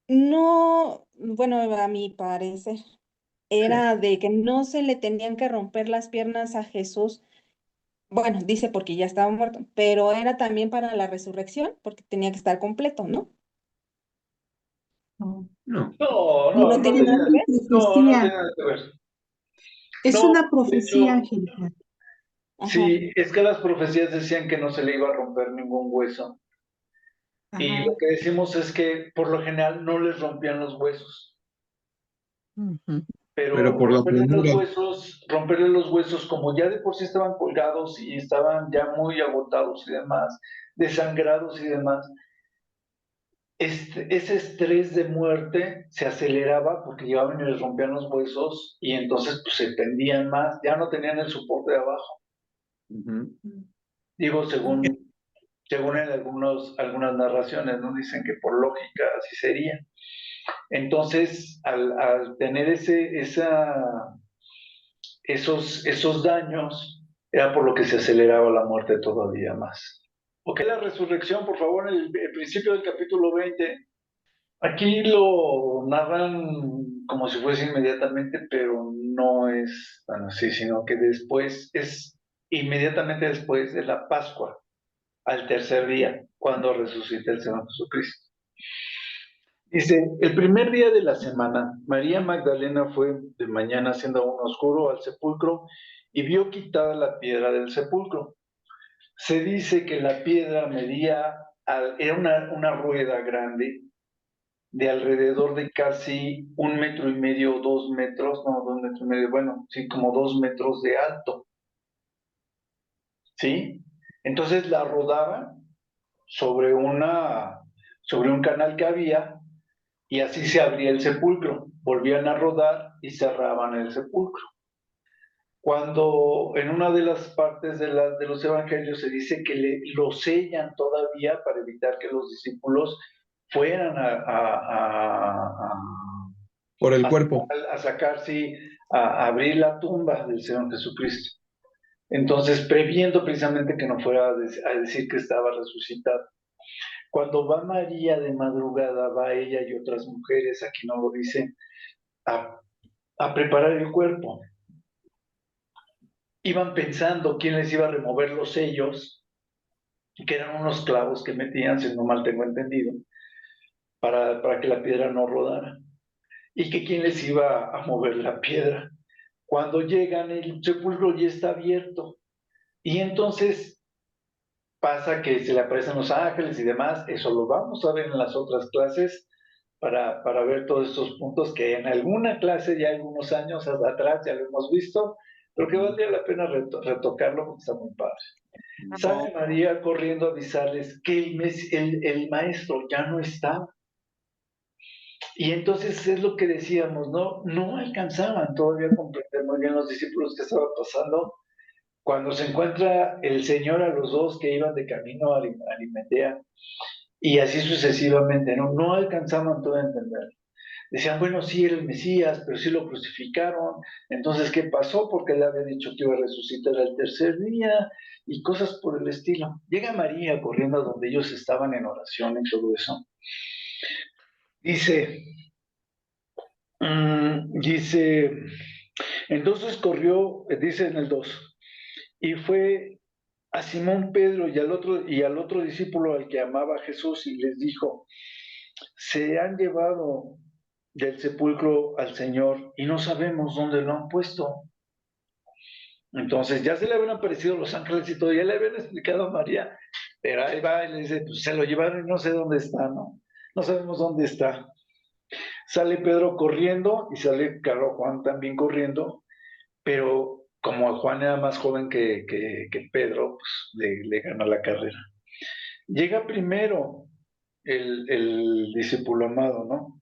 no, bueno, a mi parecer, era de que no se le tenían que romper las piernas a Jesús. Bueno, dice porque ya estaba muerto, pero era también para la resurrección, porque tenía que estar completo, ¿no? No. No. No No tiene Es nada tenía, que ver. no profecía. tiene nada que ver. Es No, una de profecía, hecho, Angélica. Ajá, sí, es que las profecías decían que no se le iba a romper ningún hueso. Y Ajá. lo que decimos es que por lo general no les rompían los huesos. Ujú. Pero Pero por la premura. romperle los huesos, como ya de por sí estaban colgados y estaban ya muy agotados y demás, desangrados y demás, ese estrés de muerte se aceleraba porque llevaban y les rompían los huesos y entonces pues se tendían más, ya no tenían el soporte de abajo. Ujú. Digo, según en algunas narraciones, ¿no? Dicen que por lógica así sería. Entonces, al tener esos daños, era por lo que se aceleraba la muerte todavía más. Ok, la resurrección, por favor, el principio del capítulo 20. Aquí lo narran como si fuese inmediatamente, pero no es tan así, sino que después es inmediatamente después de la Pascua, al tercer día, cuando resucita el Señor Jesucristo. Dice, el primer día de la semana, María Magdalena fue de mañana siendo aún oscuro al sepulcro y vio quitada la piedra del sepulcro. Se dice que la piedra era una rueda grande de alrededor de casi 1,5 metros, 2 metros, no, 2,5 metros, bueno, sí, como 2 metros de alto, ¿sí? Entonces la rodaban sobre sobre un canal que había y así se abría el sepulcro. Volvían a rodar y cerraban el sepulcro. Cuando en una de las partes de los evangelios se dice que lo sellan todavía para evitar que los discípulos fueran Por el cuerpo. a sacar, sí, a abrir la tumba del Señor Jesucristo. Entonces, previendo precisamente que no fuera a decir que estaba resucitado. Cuando va María de madrugada, va ella y otras mujeres, aquí no lo dicen, a, a preparar el cuerpo. Iban pensando quién les iba a remover los sellos, que eran unos clavos que metían, si no mal tengo entendido, para que la piedra no rodara. Y que quién les iba a mover la piedra. Cuando llegan, el sepulcro ya está abierto. Y entonces pasa que se le aparecen los ángeles y demás, eso lo vamos a ver en las otras clases para ver todos estos puntos que en alguna clase ya algunos años atrás ya lo hemos visto, pero que valdría la pena retocarlo porque está muy padre. Sale María corriendo a avisarles que el maestro ya no está. Y entonces es lo que decíamos, ¿no? No alcanzaban todavía a comprender muy bien los discípulos qué estaba pasando. Cuando se encuentra el Señor a los dos que iban de camino a Arimatea, y así sucesivamente, ¿no? No alcanzaban todavía a entender. Decían, bueno, sí era el Mesías, pero sí lo crucificaron. Entonces, ¿qué pasó? Porque él había dicho que iba a resucitar al tercer día y cosas por el estilo. Llega María corriendo a donde ellos estaban en oración y todo eso. Dice, entonces corrió, dice en el 2, y fue a Simón Pedro y al otro discípulo al que amaba a Jesús y les dijo, se han llevado del sepulcro al Señor y no sabemos dónde lo han puesto. Entonces ya se le habían aparecido los ángeles y todo, ya le habían explicado a María, pero ahí va y le dice, pues se lo llevaron y no sé dónde está, ¿no? No sabemos dónde está. Sale Pedro corriendo y sale, claro, Juan también corriendo, pero como Juan era más joven que Pedro, pues le gana la carrera. Llega primero el discípulo amado, ¿no?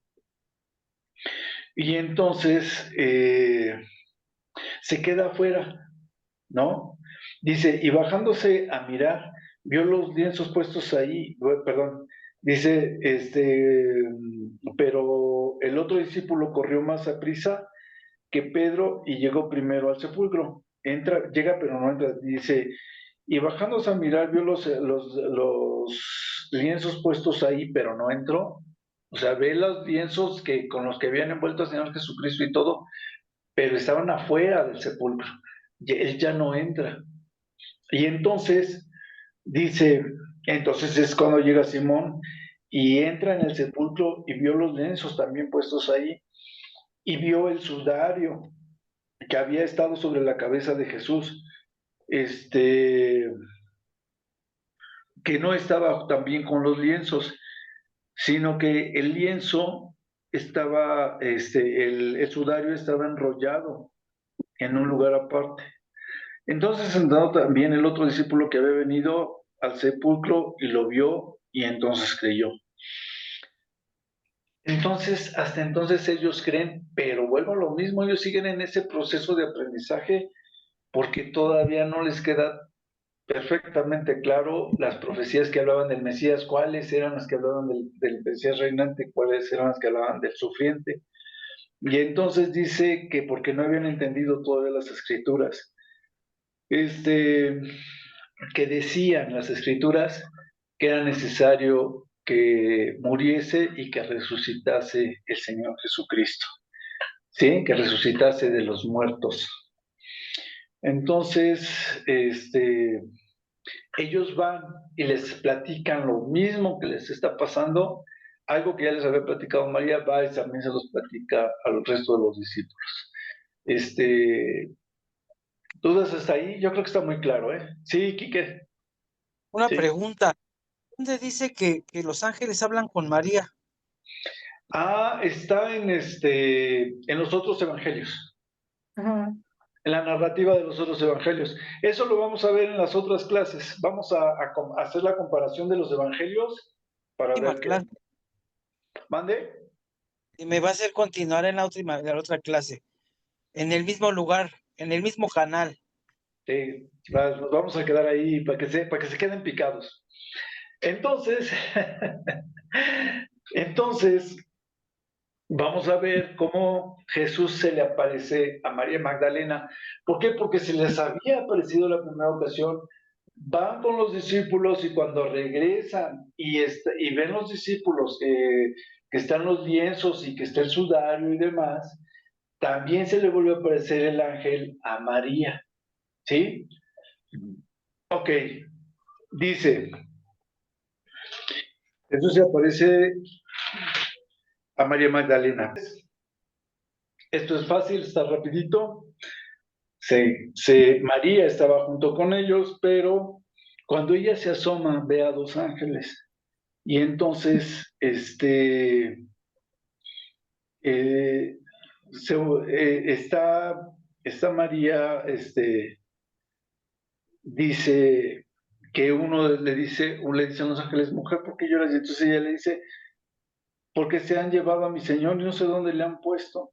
Y entonces se queda afuera, ¿no? Dice, y bajándose a mirar, vio los lienzos puestos ahí, perdón, dice, pero el otro discípulo corrió más a prisa que Pedro y llegó primero al sepulcro. Llega pero no entra, dice, y bajándose a mirar, vio los lienzos puestos ahí, pero no entró. O sea, ve los lienzos con los que habían envuelto al Señor Jesucristo y todo, pero estaban afuera del sepulcro. Él ya no entra. Y entonces, dice, entonces es cuando llega Simón y entra en el sepulcro y vio los lienzos también puestos ahí y vio el sudario que había estado sobre la cabeza de Jesús, que no estaba también con los lienzos, sino que el lienzo estaba, el sudario estaba enrollado en un lugar aparte. Entonces entró también el otro discípulo que había venido al sepulcro y lo vio y entonces creyó. Entonces, hasta entonces ellos creen, pero vuelvo a lo mismo, ellos siguen en ese proceso de aprendizaje porque todavía no les queda perfectamente claro las profecías que hablaban del Mesías, cuáles eran las que hablaban del Mesías reinante, cuáles eran las que hablaban del sufriente. Y entonces dice que porque no habían entendido todavía las escrituras, que decían las escrituras que era necesario que muriese y que resucitase el Señor Jesucristo, ¿sí? Que resucitase de los muertos. Entonces, ellos van y les platican lo mismo que les está pasando, algo que ya les había platicado María, va y también se los platica al resto de los discípulos. ¿Dudas hasta ahí? Yo creo que está muy claro, ¿eh? Sí, Quique. Una Sí. pregunta. ¿Dónde dice que los ángeles hablan con María? Está en los otros evangelios. Ajá. En la narrativa de los otros evangelios. Eso lo vamos a ver en las otras clases. Vamos a hacer la comparación de los evangelios para ver qué. ¿Mande? Y me va a hacer continuar en la otra clase. En el mismo lugar, en el mismo canal. Sí, nos vamos a quedar ahí para que se queden picados. Entonces, vamos a ver cómo Jesús se le aparece a María Magdalena. ¿Por qué? Porque se les había aparecido la primera ocasión. Van con los discípulos y cuando regresan y ven los discípulos que están los lienzos y que está el sudario y demás, también se le vuelve a aparecer el ángel a María. ¿Sí? Ok. Dice, Jesús se aparece a María Magdalena. Esto es fácil, está rapidito. María estaba junto con ellos, pero Cuando ella se asoma, ve a dos ángeles. Y entonces, está María, dice que uno le dice a los ángeles, mujer, ¿por qué lloras? Y entonces ella le dice, porque se han llevado a mi Señor, y no sé dónde le han puesto.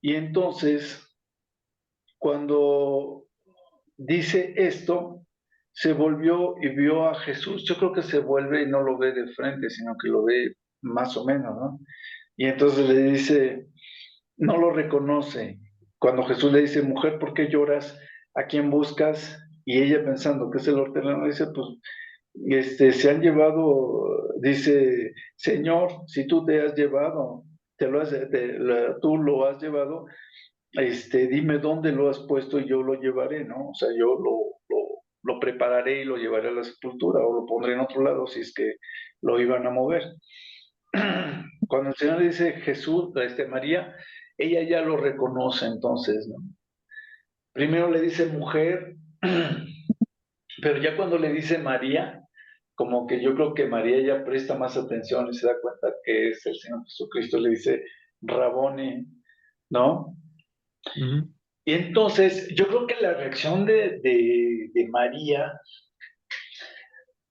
Y entonces, cuando dice esto, se volvió y vio a Jesús. Yo creo que se vuelve y no lo ve de frente, sino que lo ve más o menos, ¿no? Y entonces le dice, no lo reconoce. Cuando Jesús le dice, mujer, ¿por qué lloras? ¿A quién buscas? Y ella pensando que es el hortelano, dice, pues, se han llevado, dice, Señor, si tú te has llevado, tú lo has llevado, dime dónde lo has puesto y yo lo llevaré, ¿no? O sea, yo lo prepararé y lo llevaré a la sepultura o lo pondré en otro lado si es que lo iban a mover. Cuando el Señor le dice Jesús, María, ella ya lo reconoce entonces, ¿no? Primero le dice mujer, pero ya cuando le dice María, como que yo creo que María ya presta más atención y se da cuenta que es el Señor Jesucristo, le dice Raboni, ¿no? Ujú. Y entonces yo creo que la reacción de María,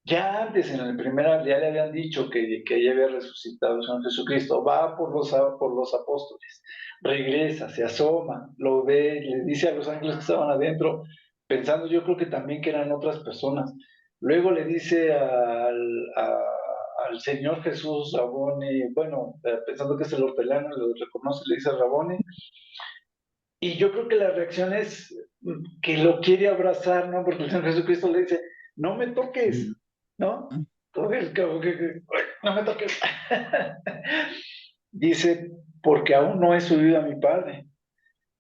ya antes en el primer ya le habían dicho que ella había resucitado al Señor Jesucristo, va por los apóstoles, regresa, se asoma, lo ve, le dice a los ángeles que estaban adentro, pensando yo creo que también que eran otras personas. Luego le dice al Señor Jesús, Raboni, bueno, pensando que es el hortelano, lo reconoce, le dice Raboni, y yo creo que la reacción es que lo quiere abrazar, ¿no? Porque el Señor Jesucristo le dice, no me toques, ¿no? Entonces, no me toques. Dice, porque aún no he subido a mi Padre.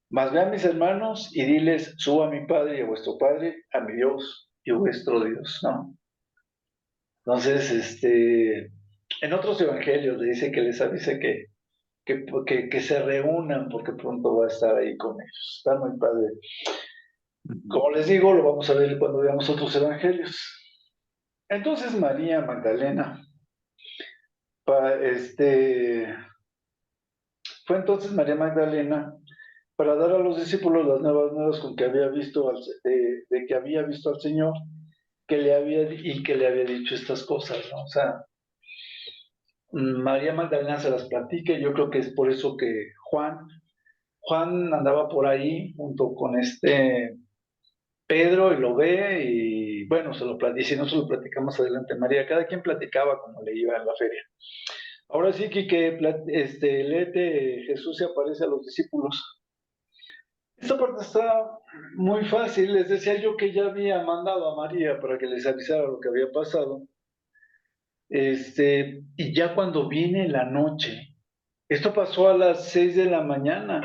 Mas ve a mis hermanos y diles, suba a mi Padre y a vuestro Padre, a mi Dios y vuestro Dios, ¿no? Entonces, en otros evangelios le dice que les avise que se reúnan porque pronto va a estar ahí con ellos. Está muy padre. Como les digo, lo vamos a ver cuando veamos otros evangelios. Entonces María Magdalena, fue entonces María Magdalena para dar a los discípulos las nuevas nuevas con que había visto de que había visto al Señor, que le había dicho estas cosas, ¿no? O sea, María Magdalena se las platica y yo creo que es por eso que Juan andaba por ahí junto con Pedro y lo ve y bueno, se lo platica, y si no se lo platicamos adelante, María, cada quien platicaba como le iba en la feria. Ahora sí que léete, Jesús se aparece a los discípulos. Esta parte está muy fácil, les decía yo que ya había mandado a María para que les avisara lo que había pasado. Y ya cuando viene la noche, esto pasó a las 6 de la mañana,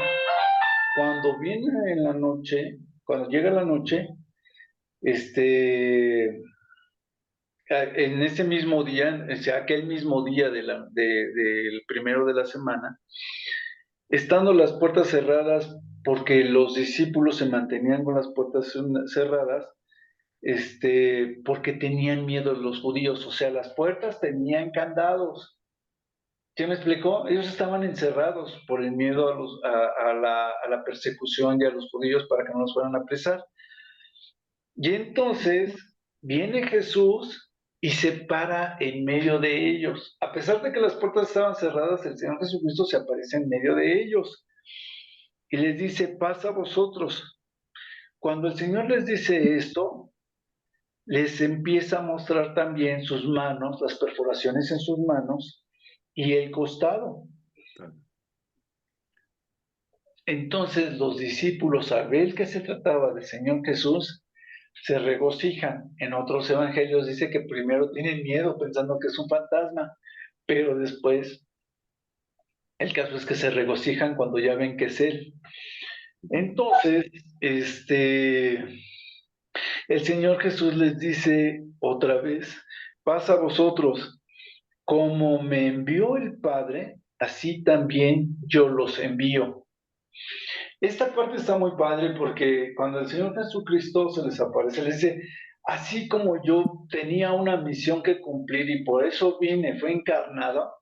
cuando viene en la noche, cuando llega la noche, en ese mismo día, o sea, aquel mismo día del primero de la semana, estando las puertas cerradas, porque los discípulos se mantenían con las puertas cerradas, porque tenían miedo de los judíos, o sea, las puertas tenían candados. ¿Sí me explicó? Ellos estaban encerrados por el miedo a la persecución y a los judíos para que no los fueran a apresar. Y entonces viene Jesús y se para en medio de ellos. A pesar de que las puertas estaban cerradas, el Señor Jesucristo se aparece en medio de ellos y les dice, paz a vosotros. Cuando el Señor les dice esto, les empieza a mostrar también sus manos, las perforaciones en sus manos y el costado. Entonces los discípulos, al ver que se trataba del Señor Jesús, se regocijan. En otros evangelios dice que primero tienen miedo pensando que es un fantasma, pero después el caso es que se regocijan cuando ya ven que es Él. Entonces, el Señor Jesús les dice otra vez, paz a vosotros, como me envió el Padre, así también yo los envío. Esta parte está muy padre porque cuando el Señor Jesucristo se les aparece, les dice, así como yo tenía una misión que cumplir y por eso vine, fue encarnado,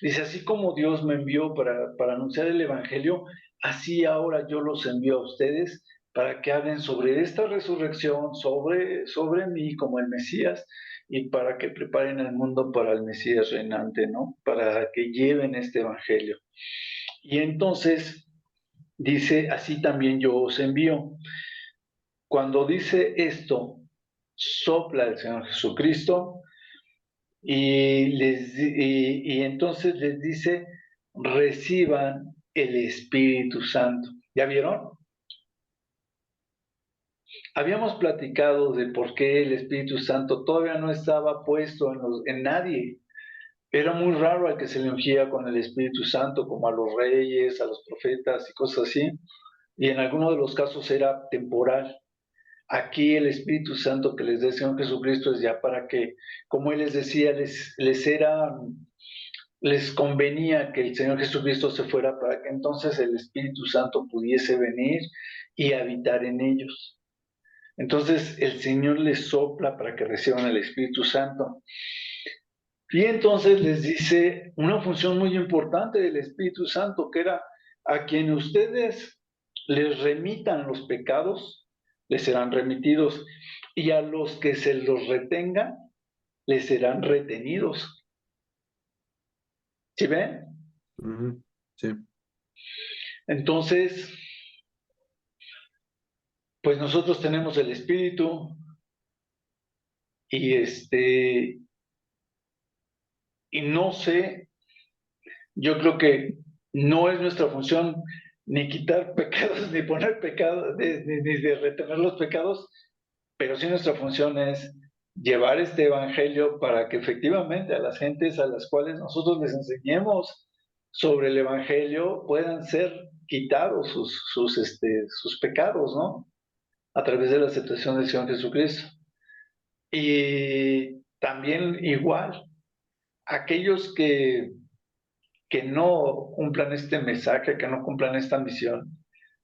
dice, así como Dios me envió para anunciar el Evangelio, así ahora yo los envío a ustedes para que hablen sobre esta resurrección, sobre mí como el Mesías, y para que preparen el mundo para el Mesías reinante, ¿no? Para que lleven este Evangelio. Y entonces dice, así también yo os envío. Cuando dice esto, sopla el Señor Jesucristo y entonces les dice, reciban el Espíritu Santo. ¿Ya vieron? Habíamos platicado de por qué el Espíritu Santo todavía no estaba puesto en nadie. Era muy raro al que se le ungía con el Espíritu Santo, como a los reyes, a los profetas y cosas así. Y en algunos de los casos era temporal. Aquí el Espíritu Santo que les da el Señor Jesucristo es ya para que, como Él les decía, les convenía que el Señor Jesucristo se fuera para que entonces el Espíritu Santo pudiese venir y habitar en ellos. Entonces el Señor les sopla para que reciban el Espíritu Santo. Y entonces les dice una función muy importante del Espíritu Santo, que era a quien ustedes les remitan los pecados, les serán remitidos, y a los que se los retengan, les serán retenidos. ¿Sí ven? Sí. Entonces, pues nosotros tenemos el Espíritu y no sé, yo creo que no es nuestra función ni quitar pecados, ni poner pecados, ni de retener los pecados, pero sí nuestra función es llevar este evangelio para que efectivamente a las gentes a las cuales nosotros les enseñemos sobre el evangelio puedan ser quitados sus pecados, ¿no? A través de la aceptación del Señor Jesucristo. Y también igual, aquellos que no cumplan este mensaje, que no cumplan esta misión,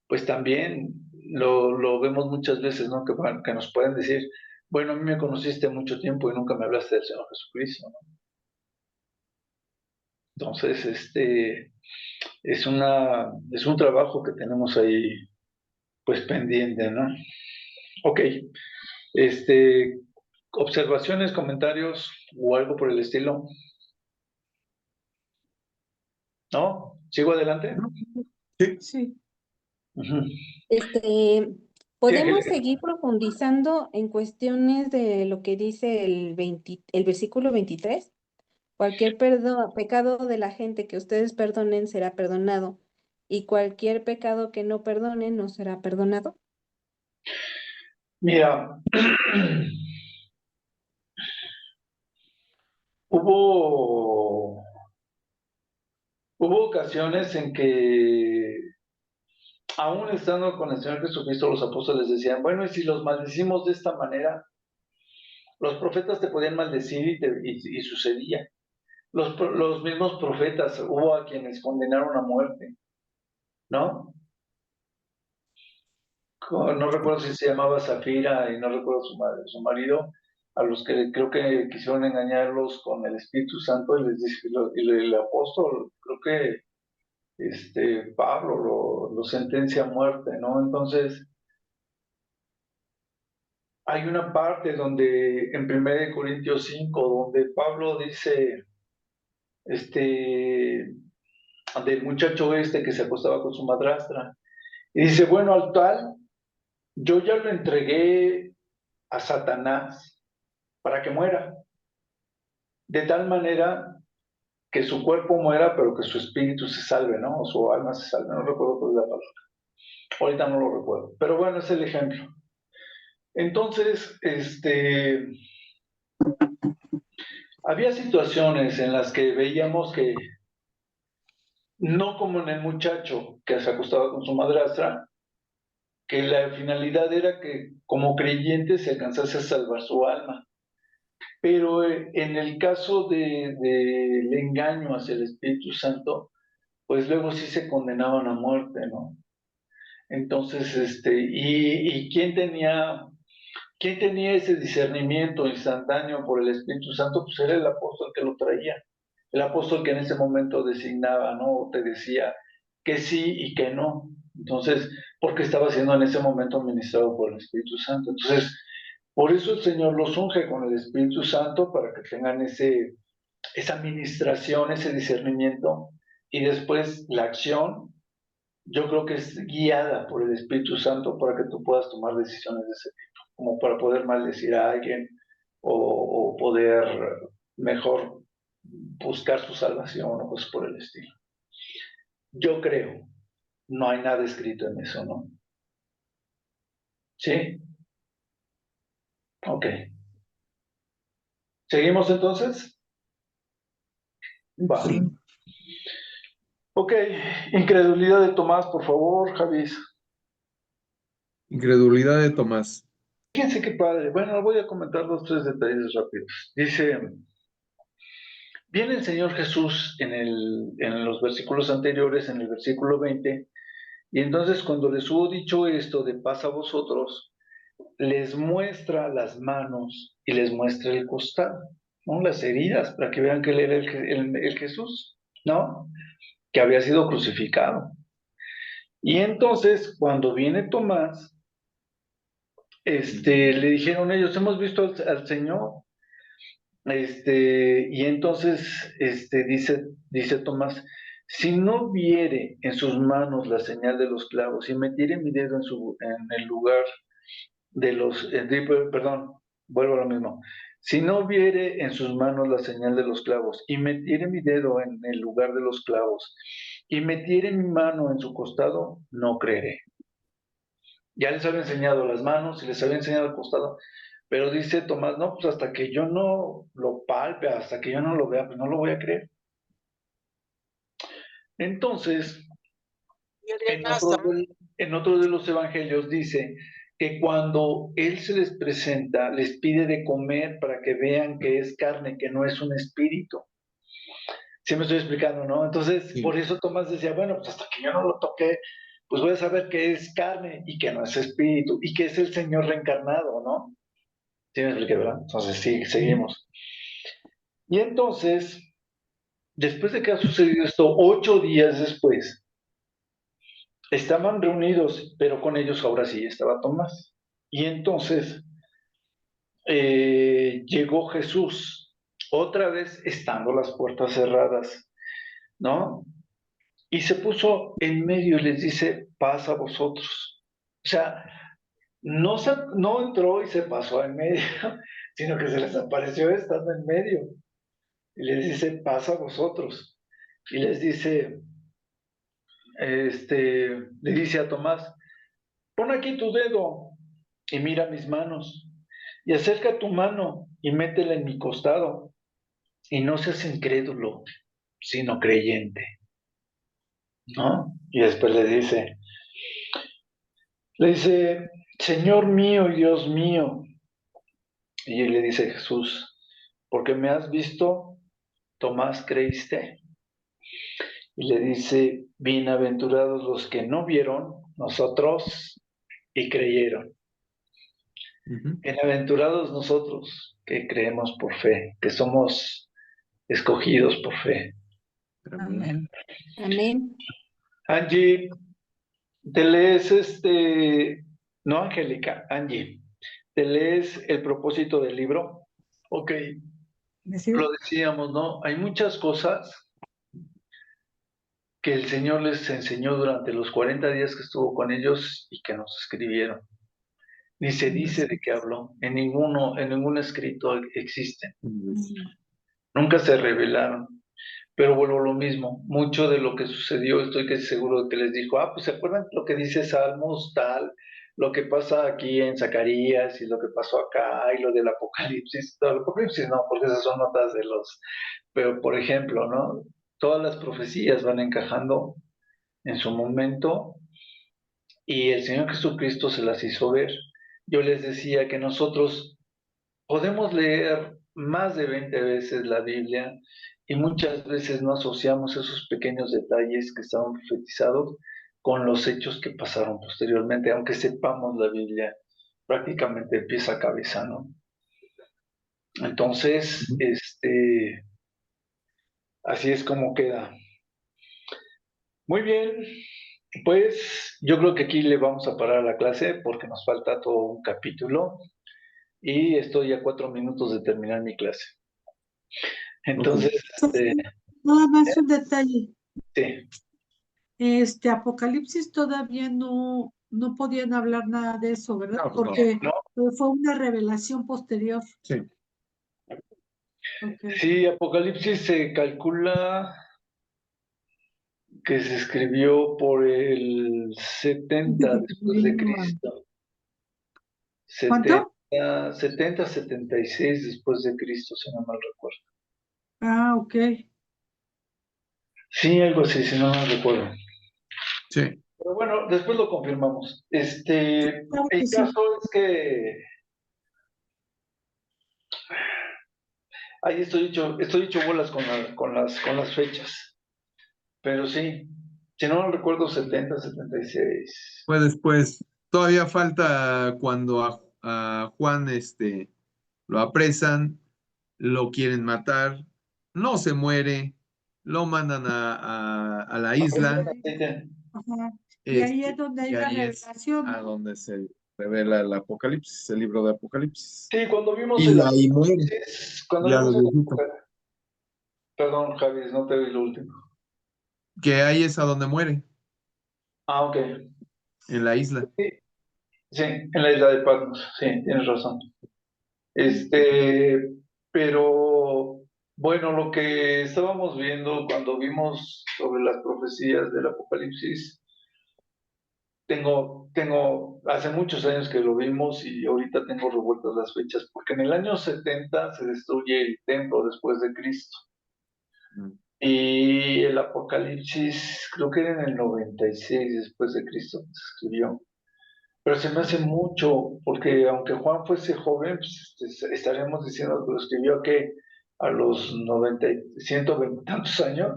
pues también lo vemos muchas veces, ¿no? Que nos pueden decir, bueno, a mí me conociste mucho tiempo y nunca me hablaste del Señor Jesucristo, ¿no? Entonces, es un trabajo que tenemos ahí, pues, pendiente, ¿no? Ok, observaciones, comentarios o algo por el estilo, ¿no? ¿Sigo adelante? Sí. Sí. Uh-huh. Este, Sí, podemos Angélica. seguir profundizando en cuestiones de lo que dice el versículo 23. Cualquier pecado de la gente que ustedes perdonen será perdonado, y cualquier pecado que no perdonen no será perdonado. Mira, hubo ocasiones en que, aún estando con el Señor Jesucristo, los apóstoles decían, bueno, y si los maldecimos de esta manera, los profetas te podían maldecir y sucedía. Los mismos profetas, hubo a quienes condenaron a muerte, ¿no? No recuerdo si se llamaba Zafira y no recuerdo su marido, a los que creo que quisieron engañarlos con el Espíritu Santo y les dice, el apóstol, creo que Pablo lo sentencia a muerte, ¿no? Entonces, hay una parte donde, en 1 Corintios 5, donde Pablo dice, del muchacho que se acostaba con su madrastra, y dice, bueno, al tal, yo ya lo entregué a Satanás para que muera, de tal manera que su cuerpo muera, pero que su espíritu se salve, ¿no? O su alma se salve, no recuerdo cuál es la palabra. Ahorita no lo recuerdo. Pero bueno, es el ejemplo. Entonces, había situaciones en las que veíamos que, no como en el muchacho que se acostaba con su madrastra, que la finalidad era que como creyente se alcanzase a salvar su alma. Pero en el caso del engaño hacia el Espíritu Santo, pues luego sí se condenaban a muerte, ¿no? Entonces, ¿y quién ¿Quién tenía ese discernimiento instantáneo por el Espíritu Santo? Pues era el apóstol que lo traía. El apóstol que en ese momento designaba, ¿no? Te decía que sí y que no. Entonces, porque estaba siendo en ese momento administrado por el Espíritu Santo. Entonces, por eso el Señor los unge con el Espíritu Santo para que tengan esa administración, ese discernimiento. Y después la acción, yo creo que es guiada por el Espíritu Santo para que tú puedas tomar decisiones de ese tipo, como para poder maldecir a alguien o poder mejor buscar su salvación o cosas por el estilo. Yo creo, no hay nada escrito en eso, ¿no? ¿Sí? Ok. ¿Seguimos entonces? Va. Sí. Ok, incredulidad de Tomás, por favor, Javis. Incredulidad de Tomás. Fíjense qué padre. Bueno, voy a comentar 2, 3 detalles rápidos. Dice, viene el Señor Jesús en los versículos anteriores, en el versículo 20, y entonces cuando les hubo dicho esto de paz a vosotros, les muestra las manos y les muestra el costado, ¿no? Las heridas, para que vean que él era el Jesús, ¿no? Que había sido crucificado. Y entonces, cuando viene Tomás, le dijeron ellos, hemos visto al Señor. Y entonces dice Tomás, si no viere en sus manos la señal de los clavos y metiere mi dedo en el lugar de los, perdón, vuelvo a lo mismo, si no viere en sus manos la señal de los clavos y metiere mi dedo en el lugar de los clavos y metiere mi mano en su costado, no creeré. Ya les había enseñado las manos y les había enseñado el costado, pero dice Tomás, no, pues hasta que yo no lo palpe, hasta que yo no lo vea, pues no lo voy a creer. Entonces, en otro de los evangelios dice que cuando Él se les presenta, les pide de comer para que vean que es carne, que no es un espíritu. ¿Sí me estoy explicando, no? Entonces, Sí. por eso Tomás decía, bueno, pues hasta que yo no lo toque, pues voy a saber que es carne y que no es espíritu y que es el Señor reencarnado, ¿no? ¿Sí me expliqué, verdad? Entonces, sí, seguimos. Y entonces, después de que ha sucedido esto, 8 días después, estaban reunidos, pero con ellos ahora sí estaba Tomás. Y entonces llegó Jesús, otra vez estando las puertas cerradas, ¿no? Y se puso en medio y les dice, paz a vosotros. O sea, no entró y se pasó en medio, sino que se les apareció estando en medio. Y les dice, paz a vosotros. Y les dice, le dice a Tomás, pon aquí tu dedo y mira mis manos, y acerca tu mano y métela en mi costado, y no seas incrédulo, sino creyente, ¿no? Y después le dice, Señor mío y Dios mío, y le dice Jesús, porque me has visto, Tomás, creíste. Y le dice, bienaventurados los que no vieron, nosotros, y creyeron. Bienaventurados nosotros que creemos por fe, que somos escogidos por fe. Amén. Amén. Angie, te lees no Angélica, Angie, te lees el propósito del libro. Ok, lo decíamos, ¿no? Hay muchas cosas que el Señor les enseñó durante los 40 días que estuvo con ellos y que nos escribieron. Ni se dice de qué habló, en ningún escrito existen. Nunca se revelaron. Pero vuelvo a lo mismo, mucho de lo que sucedió, estoy seguro de que les dijo, pues ¿se acuerdan lo que dice Salmos tal? Lo que pasa aquí en Zacarías y lo que pasó acá y lo del Apocalipsis. No, el Apocalipsis no, porque esas son notas pero por ejemplo, ¿no? Todas las profecías van encajando en su momento y el Señor Jesucristo se las hizo ver. Yo les decía que nosotros podemos leer más de 20 veces la Biblia y muchas veces no asociamos esos pequeños detalles que estaban profetizados con los hechos que pasaron posteriormente, aunque sepamos la Biblia prácticamente de pies a cabeza, ¿no? Entonces, así es como queda. Muy bien, pues yo creo que aquí le vamos a parar la clase porque nos falta todo un capítulo y estoy a 4 minutos de terminar mi clase. Entonces, Nada más un detalle. sí, Apocalipsis todavía no podían hablar nada de eso, ¿verdad? No, pues no. Porque no, fue una revelación posterior. Sí. Ok. sí, Apocalipsis se calcula que se escribió por el 70 después de Cristo. ¿Cuánto? 76 después de Cristo, si no mal recuerdo. Ah, ok. Sí, algo así, si no mal recuerdo. Sí. Pero bueno, después lo confirmamos. Claro El que sí. caso es que ahí estoy hecho bolas con las fechas. Pero sí, si no mal recuerdo, 76. Pues después, todavía falta cuando a Juan lo apresan, lo quieren matar, no se muere, lo mandan a la isla, Ajá. Y ahí es donde hay y la ahí es revelación, a ¿no? donde se revela el Apocalipsis, el libro de Apocalipsis. Sí, cuando vimos Y el ahí muere, Apocalipsis, cuando ya de vimos el viejito. perdón, Javi, no te oí lo último. Que ahí es a donde muere, Ah, ok. en la isla. Sí, sí, en la isla de Patmos, sí, tienes razón. Pero bueno, lo que estábamos viendo cuando vimos sobre las profecías del Apocalipsis, hace muchos años que lo vimos y ahorita tengo revueltas las fechas, porque en el año 70 se destruye el templo después de Cristo. Mm. Y el Apocalipsis, creo que era en el 96 después de Cristo que se escribió. Pero se me hace mucho, porque aunque Juan fuese joven, pues, estaríamos diciendo que lo escribió que a los 90, 120 y tantos años,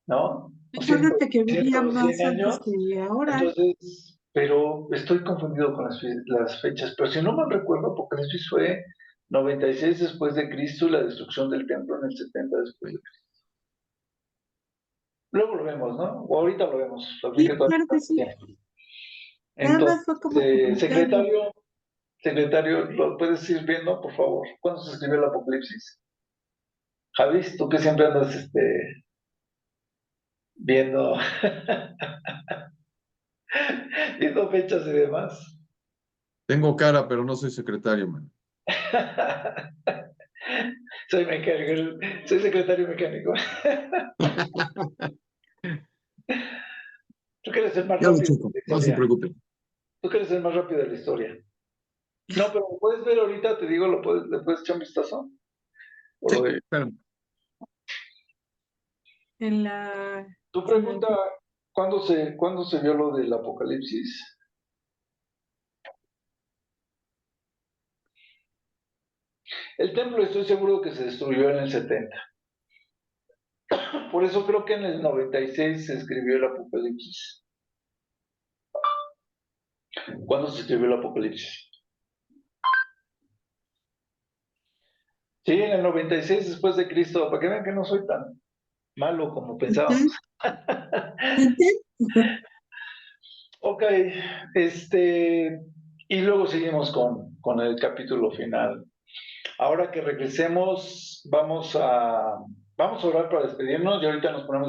¿no? O 100, Acuérdate que vivía 100 más antes años. que ahora. Entonces, pero estoy confundido con las fechas. Pero si no me recuerdo, Apocalipsis fue 96 después de Cristo y la destrucción del templo en el 70 después de Cristo. Luego lo vemos, ¿no? O ahorita lo vemos. Así Sí, que todavía claro que está sí. bien. Nada Entonces, más fue como comentario. secretario, ¿lo puedes ir viendo, por favor? ¿Cuándo se escribió el Apocalipsis? Javis, tú que siempre andas viendo, viendo fechas y demás. Tengo cara, pero no soy secretario, man. Soy mecánico, soy secretario mecánico. Tú quieres ser más Ya lo rápido checo, de la no se historia. preocupe. Tú quieres ser más rápido de la historia. No, pero puedes ver ahorita, te digo, le puedes echar un vistazo. O Sí, lo de- espérame. En la... Tu pregunta, ¿cuándo se vio lo del Apocalipsis? El templo estoy seguro que se destruyó en el 70. Por eso creo que en el 96 se escribió el Apocalipsis. ¿Cuándo se escribió el Apocalipsis? Sí, en el 96 después de Cristo, para que vean que no soy tan malo como pensábamos. Ok, y luego seguimos con el capítulo final. Ahora que regresemos, vamos a orar para despedirnos y ahorita nos ponemos